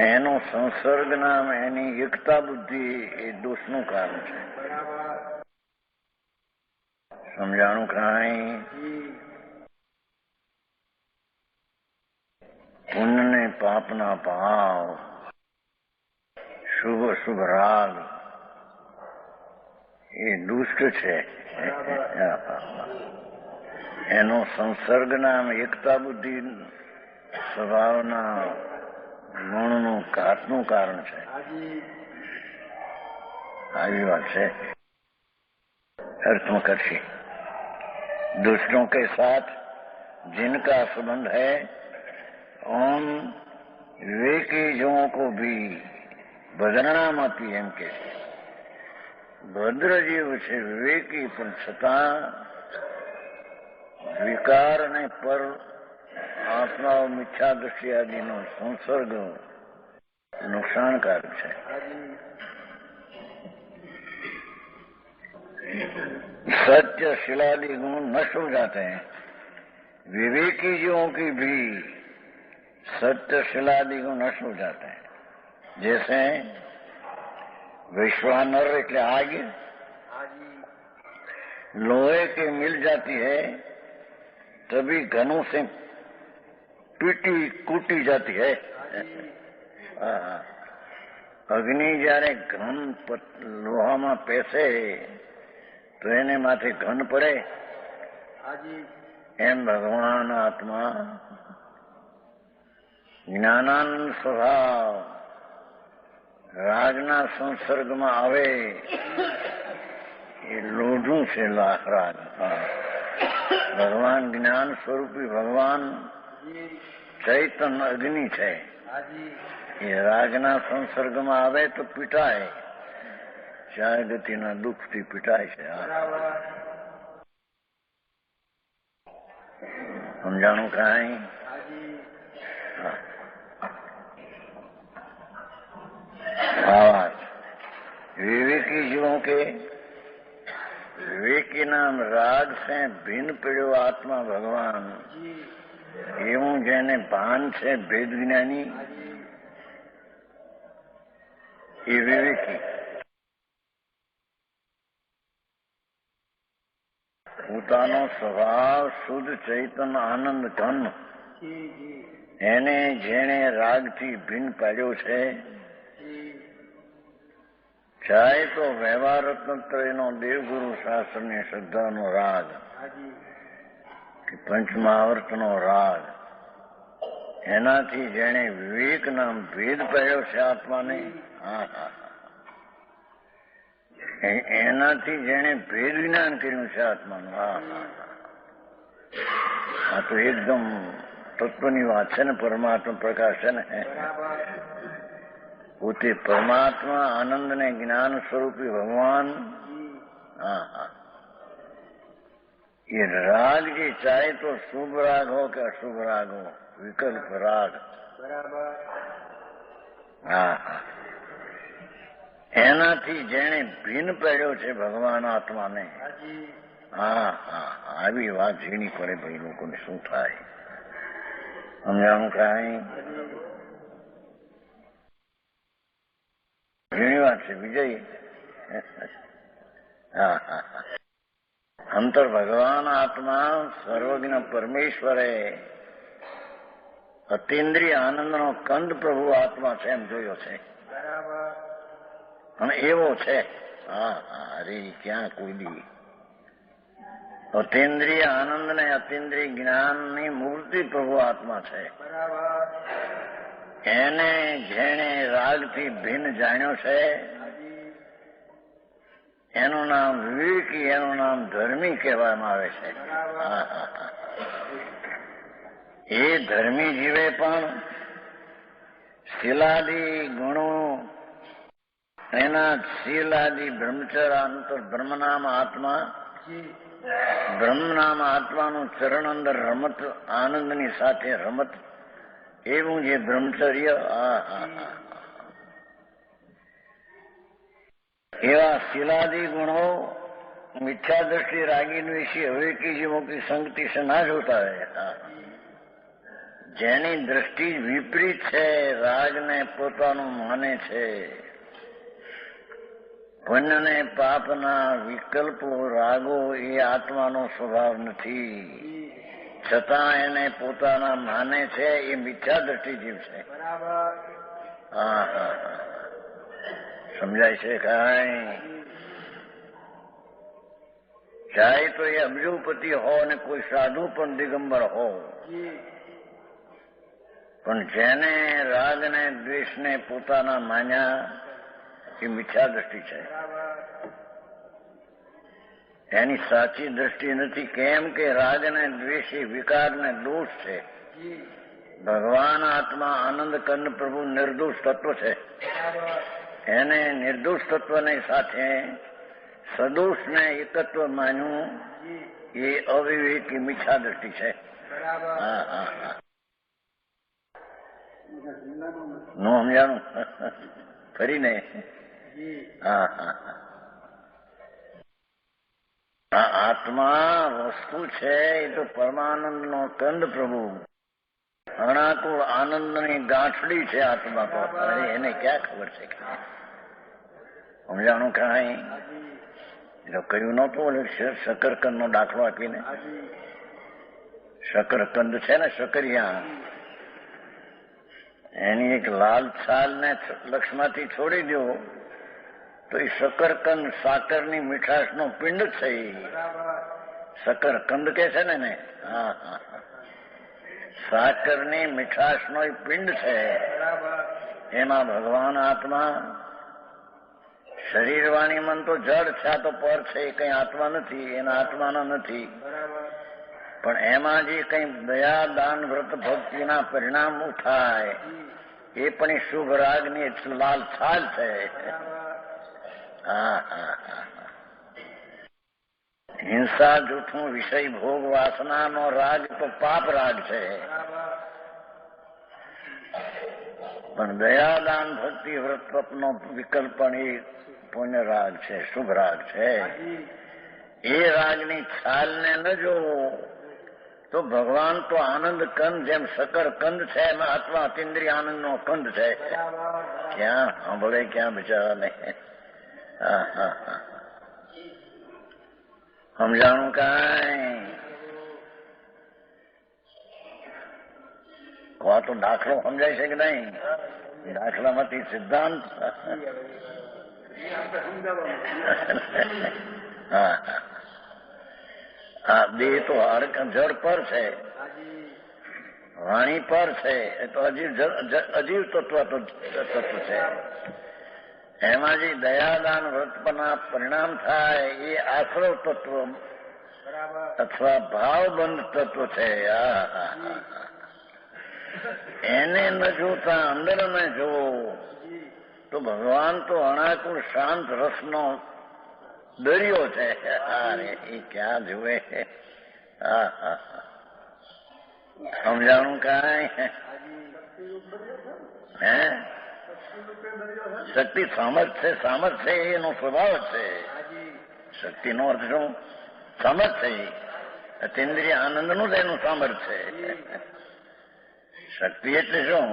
એનો સંસર્ગ નામ એની એકતા બુદ્ધિ એ દોષનું કારણ છે સમજાણું કાંઈ? પુણ્ય ને પાપના ભાવ, શુભ અશુભ રાગ એ દુષ્ટ છે. એનો સંસર્ગના એકતા બુદ્ધિ સ્વભાવના ગુણનું ઘાતનું કારણ છે. આવી વાત છે. अर्थ में करके दुष्टों के साथ जिनका संबंध है उन विवेकीजों को भी बदनामाती एम के ભદ્રજીવ છે વિવેકી પણ છતાં વિકાર અને પર આત્માઓ મિથ્યા દ્રષ્ટિ આદિનો સંસર્ગ નુકસાનકારક છે. सत्य शिलादि गुण नष्ट हो जाते हैं. विवेकीजियों की भी सत्य शिलादि गुण नष्ट हो जाते हैं. जैसे विश्वानर એટલે आग लोहे के मिल जाती है तभी घनों से पीटी कूटी जाती है. अग्नि जયારે ઘન લોહામાં પેસે તો એને માથે ઘન પડે. એમ ભગવાન આત્મા જ્ઞાનાનંદ સ્વભાવ રાજના સંસર્ગમાં આવે એ લોઢું છે. રાગ ભગવાન જ્ઞાન સ્વરૂપી ભગવાન ચૈતન્ય અગ્નિ છે. એ રાગના સંસર્ગમાં આવે તો પીટાય. ચાર ગતિના દુઃખથી પીટાય છે. સમજાણું કાંઈ? आवाज विवेकी जीवों के विवेकी नाम राग से भिन्न पड़ो आत्मा भगवान एवं जेने भान से भेद ज्ञानी ये विवेकी પોતાનો સ્વભાવ શુદ્ધ ચૈતન્ય આનંદ ઘન એને જેણે રાગથી ભિન્ન પાડ્યો છે. ચાહે તો વ્યવહાર રત્નત્રયનો દેવગુરુ શાસ્ત્રની શ્રદ્ધાનો રાગ કે પંચમહાવર્તનો રાગ એનાથી જેણે વિવેક નામ ભેદ પાડ્યો છે આત્માને. એનાથી જેણે ભેદ જ્ઞાન કર્યું છે આત્માનું. આ તો એકદમ તત્વની વાત છે ને. પરમાત્મા પ્રકાશ છે ને. પોતે પરમાત્મા આનંદ ને જ્ઞાન સ્વરૂપી ભગવાન. ये राग जी चाहे तो शुभ राग हो कि अशुभ राग हो, विकल्प राग. એનાથી જેણે ભિન્ન પડ્યો છે ભગવાન આત્માને. આવી વાત ઝીણી પડે ભાઈ લોકોને શું થાય? સમજાણું કાંઈ? ઝીણી વાત છે વિજય. અંતર ભગવાન આત્મા સર્વજ્ઞ પરમેશ્વરે અતિન્દ્રિય આનંદનો કંદ પ્રભુ આત્મા છે એમ જોયો છે. અને એવો છે. અરે ક્યાં કોઈ દી અતિન્દ્રિય આનંદ ને અતિન્દ્રિય જ્ઞાનની મૂર્તિ પ્રભુ આત્મા છે. એને જેણે રાગથી ભિન્ન જાણ્યો છે એનું નામ વિવેકી, એનું નામ ધર્મી કહેવામાં આવે છે. એ ધર્મી જીવે પણ શીલાદી ગુણો એના શીલાદી બ્રહ્મચર્યાંતર બ્રહ્મનામ આત્મા બ્રહ્મનામ આત્માનું ચરણ અંદર રમત આનંદની સાથે રમત એવું જે બ્રહ્મચર્ય એવા શીલાદી गुणों मिथ्या दृष्टि रागी द्वेषी अविवेकी जीवों की संगति से ना होता है. જેની દ્રષ્ટિ વિપરીત છે, રાગને પોતાનું માને છે પુણ્ય ને પાપના વિકલ્પો રાગો એ આત્માનો સ્વભાવ નથી, છતાં એને પોતાના માને છે એ મિથ્યા દ્રષ્ટિ જીવ છે. હા હા હા, સમજાય છે કાંઈ? ચાહે તો એ અબજોપતિ હો અને કોઈ સાધુ પણ દિગંબર હો, પણ જેને રાગ ને દ્વેષ ને પોતાના માન્યા એ મિથ્યા દ્રષ્ટિ છે. એની સાચી દ્રષ્ટિ નથી. કેમ કે રાગ ને દ્વેષ એ વિકાર ને દોષ છે. ભગવાન આત્મા આનંદ કંદ પ્રભુ નિર્દોષ તત્વ છે. એને નિર્દોષ તત્વની સાથે સદોષને એકત્વ માન્યું એ અવિવેકી મિથ્યા દ્રષ્ટિ છે. હા હા હા, નું સમજાણું ફરીને? હા હા હા, આ આત્મા વસ્તુ છે એ તો પરમાનંદ નો કંદ પ્રભુ, અણાકુળ આનંદની ગાંઠડી છે આત્મા તો. એને ક્યાં ખબર છે? સમજાણું કાંઈ? કહ્યું નહોતું શકરકંદ નો દાખલો આપીને? શકરકંદ છે ને, શકરિયા, એની એક લાલ છાલ ને લક્ષમાંથી છોડી દો તો એ શકરકંદ સાકરની મીઠાશનો પિંડ છે. શકરકંદ કે છે ને? હા હા, સાકરની મીઠાશનો એ પિંડ છે. એમાં ભગવાન આત્મા, શરીર વાણી મન તો જડ છે, આ તો પર છે, એ કઈ આત્મા નથી, એના આત્માના નથી. પણ એમાં જે કઈ દયા દાન વ્રત ભક્તિના પરિણામ થાય એ પણ એ શુભ રાગની લાલ છાલ છે. હા હા હા, હિંસા જૂઠું વિષય ભોગ વાસનાનો રાગ તો પાપ રાગ છે. પણ દયા દાન ભક્તિ વ્રત તપનો વિકલ્પ પણ એ પુણ્ય રાગ છે, શુભ રાગ છે. એ રાગની છાલને ન જોવો તો ભગવાન તો આનંદ કંદ, જેમ શકર કંદ છે એમાં આત્મા અતિન્દ્રિય આનંદ નો કંદ છે. ક્યાં સાંભળે, ક્યાં બિચારાને? હા હા હા, સમજાણું કાંઈ? આ તો દાખલો સમજાય છે કે નહીં? દાખલામાંથી સિદ્ધાંત. હા હા, આ દેહ તો જળ પર છે, વાણી પર છે, એ તો અજીવ તત્વ છે. એમાં જે દયાદાન વ્રતના પરિણામ થાય એ આશ્રવ તત્વ અથવા ભાવબંધ તત્વ છે. એને ન જોતા અંદર ન જોવો તો ભગવાન તો અણાકુળ શાંત રસનો દરિયો છે. એ ક્યાં જુએ? હા હા, સમજાણું કાંઈ? હે, શક્તિ સામર્થ્ય, સામર્થ્ય એનો સ્વભાવ જ છે. શક્તિનો અર્થ શું? સામર્થ્ય. અતિન્દ્રિય આનંદનું જ એનું સામર્થ્ય છે. શક્તિ એટલે શું?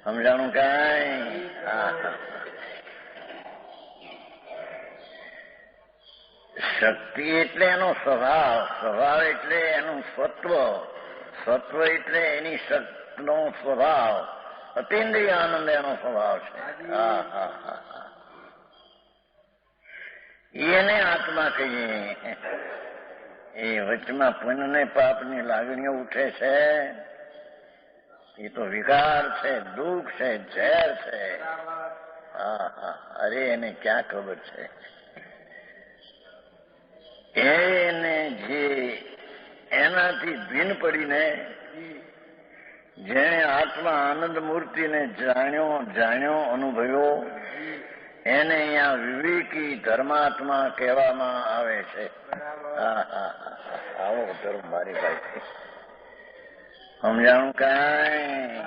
સમજાણું કાંઈ? હા હા, શક્તિ એટલે એનો સ્વભાવ, સ્વભાવ એટલે એનું સત્વ, સત્વ એટલે એની શક્તિનો સ્વભાવ, અતિન્દ્રિય આનંદ એનો સ્વભાવ છે. હા હા હા, એને આત્મા કહીએ. એ વચમાં પુણ્ય ને પાપની લાગણીઓ ઉઠે છે, એ તો વિકાર છે, દુઃખ છે, ઝેર છે. હા હા, અરે એને ક્યાં ખબર છે? એને જે એનાથી ભિન્ન પડીને જેણે આત્મા આનંદ મૂર્તિને જાણ્યો અનુભવ્યો એને અહીંયા વિવેકી ધર્માત્મા કહેવામાં આવે છે. હા હા હા, આવો ધર્મ મારી પાસે. સમજાણું કાંઈ?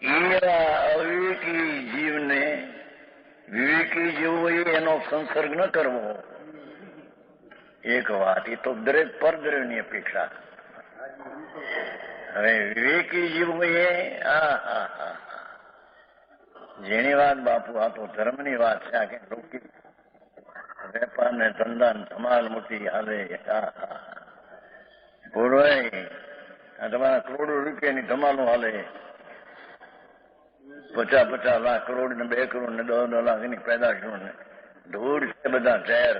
એવા અવિવેકી જીવને વિવેકી જેવું એનો સંસર્ગ ન કરવો. એક વાત, એ તો દરેક પરદ્રવ્યની અપેક્ષા. હવે વિવેકી જીવ એ જેની વાત બાપુ આ તો ધર્મની વાત છે. આ કે લૌકિક વેપાર ને ધંધા ને ધમાલ મોટી હાલે. પૂર્વાય આ તમારા કરોડો રૂપિયાની ધમાલો હાલે. 50 લાખ કરોડ ને 2 કરોડ ને 10 લાખ ની પેદાશો ને ધૂળ છે બધા ઝેર.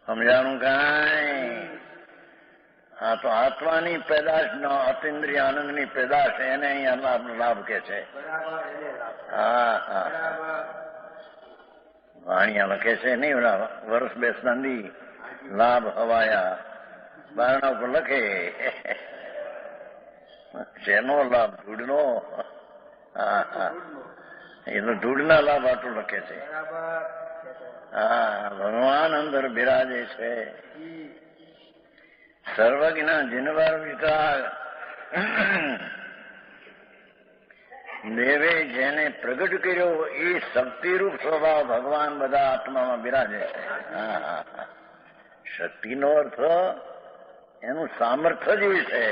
સમજાણું કાંઈ? હા તો આત્માની પેદાશ નો અતિન્દ્રિય આનંદની પેદાશ એને અહીંયા લાભ કે છે. હા હા વાણિયા લખે છે નહીં ઓલા વર્ષ બેસનાંદી લાભ હવાયા બારણા ઉપર લખે શેનો લાભ? ધૂળનો. હા હા એ તો ધૂળના લાભ આટલું લખે છે. હા ભગવાન અંદર બિરાજે છે. સર્વજ્ઞ જીનવાર વિકાર દેવે જેને પ્રગટ કર્યો એ શક્તિરૂપ સ્વભાવ ભગવાન બધા આત્મામાં બિરાજે છે. હા હા હા શક્તિનો અર્થ એનું સામર્થ્ય જ છે.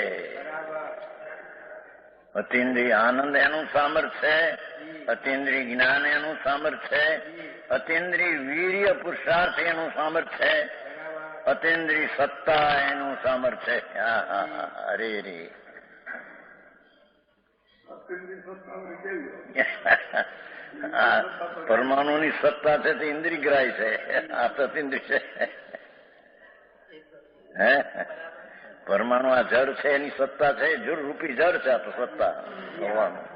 અતિન્દ્રિય આનંદ એનું સામર્થ્ય છે, અતિન્દ્રિય જ્ઞાન એનું સામર્થ્ય છે, અતિન્દ્રિય વીર્ય પુરુષાર્થ એનું સામર્થ્ય છે, અતિન્દ્રિય સત્તા એનું સામર્થ્ય છે. હા હા હા અરે રે પરમાણુની સત્તા છે તે ઇન્દ્રિયગ્રાહી છે. આ તો અતિન્દ્રિય છે. હે પરમાણુ આ જળ છે એની સત્તા છે. જળ રૂપી જળ છે આ તો સત્તા હોવાનું.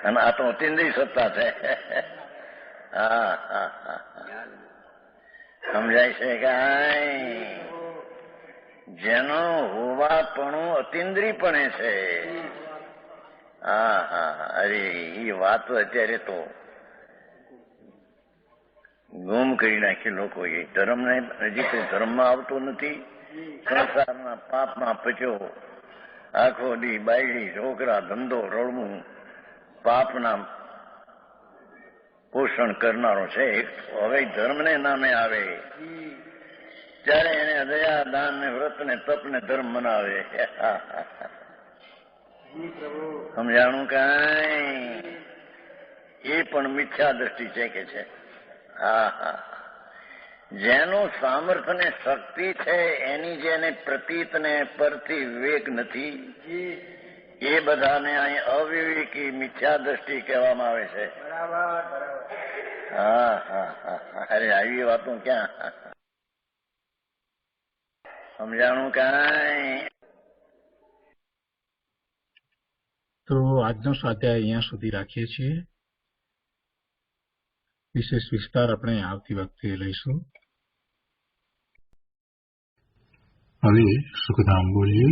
અને આ તો અતિન્દ્રિય સત્તા છે. હા હા હા સમજાય છે કાંઈ? જેનો હોવાપણું અતિન્દ્રિયપણે છે. હા હા અરે એ વાત અત્યારે તો ગુમ કરી નાખી લોકોએ. ધર્મને હજી તો ધર્મમાં આવતો નથી. સંસારના પાપમાં પચ્યો આખો દી બાયડી છોકરા ધંધો રળવું પાપના પોષણ કરનારો છે. હવે ધર્મને નામે આવે ત્યારે એને દયા દાન ને વ્રત ને તપ ને ધર્મ મનાવે. સમજાણું કાંઈ? એ પણ મિથ્યા દ્રષ્ટિ છે કે છે. હા હા જેનું સામર્થ્ય ને શક્તિ છે એની જેને પ્રતીત ને પરથી વિવેક નથી એ બધાને અહીં અવિવેકી મિથ્યા દ્રષ્ટિ કહેવામાં આવે છે. હા હા હા અરે આવી વાતો ક્યાં? સમજાણું કાંઈ? તો આજનો સ્વાધ્યાય અહીંયા સુધી રાખીએ છીએ. વિશેષ વિસ્તાર આપણે આવતી વખતે લઈશું. હવે સુખધામ બોલીએ.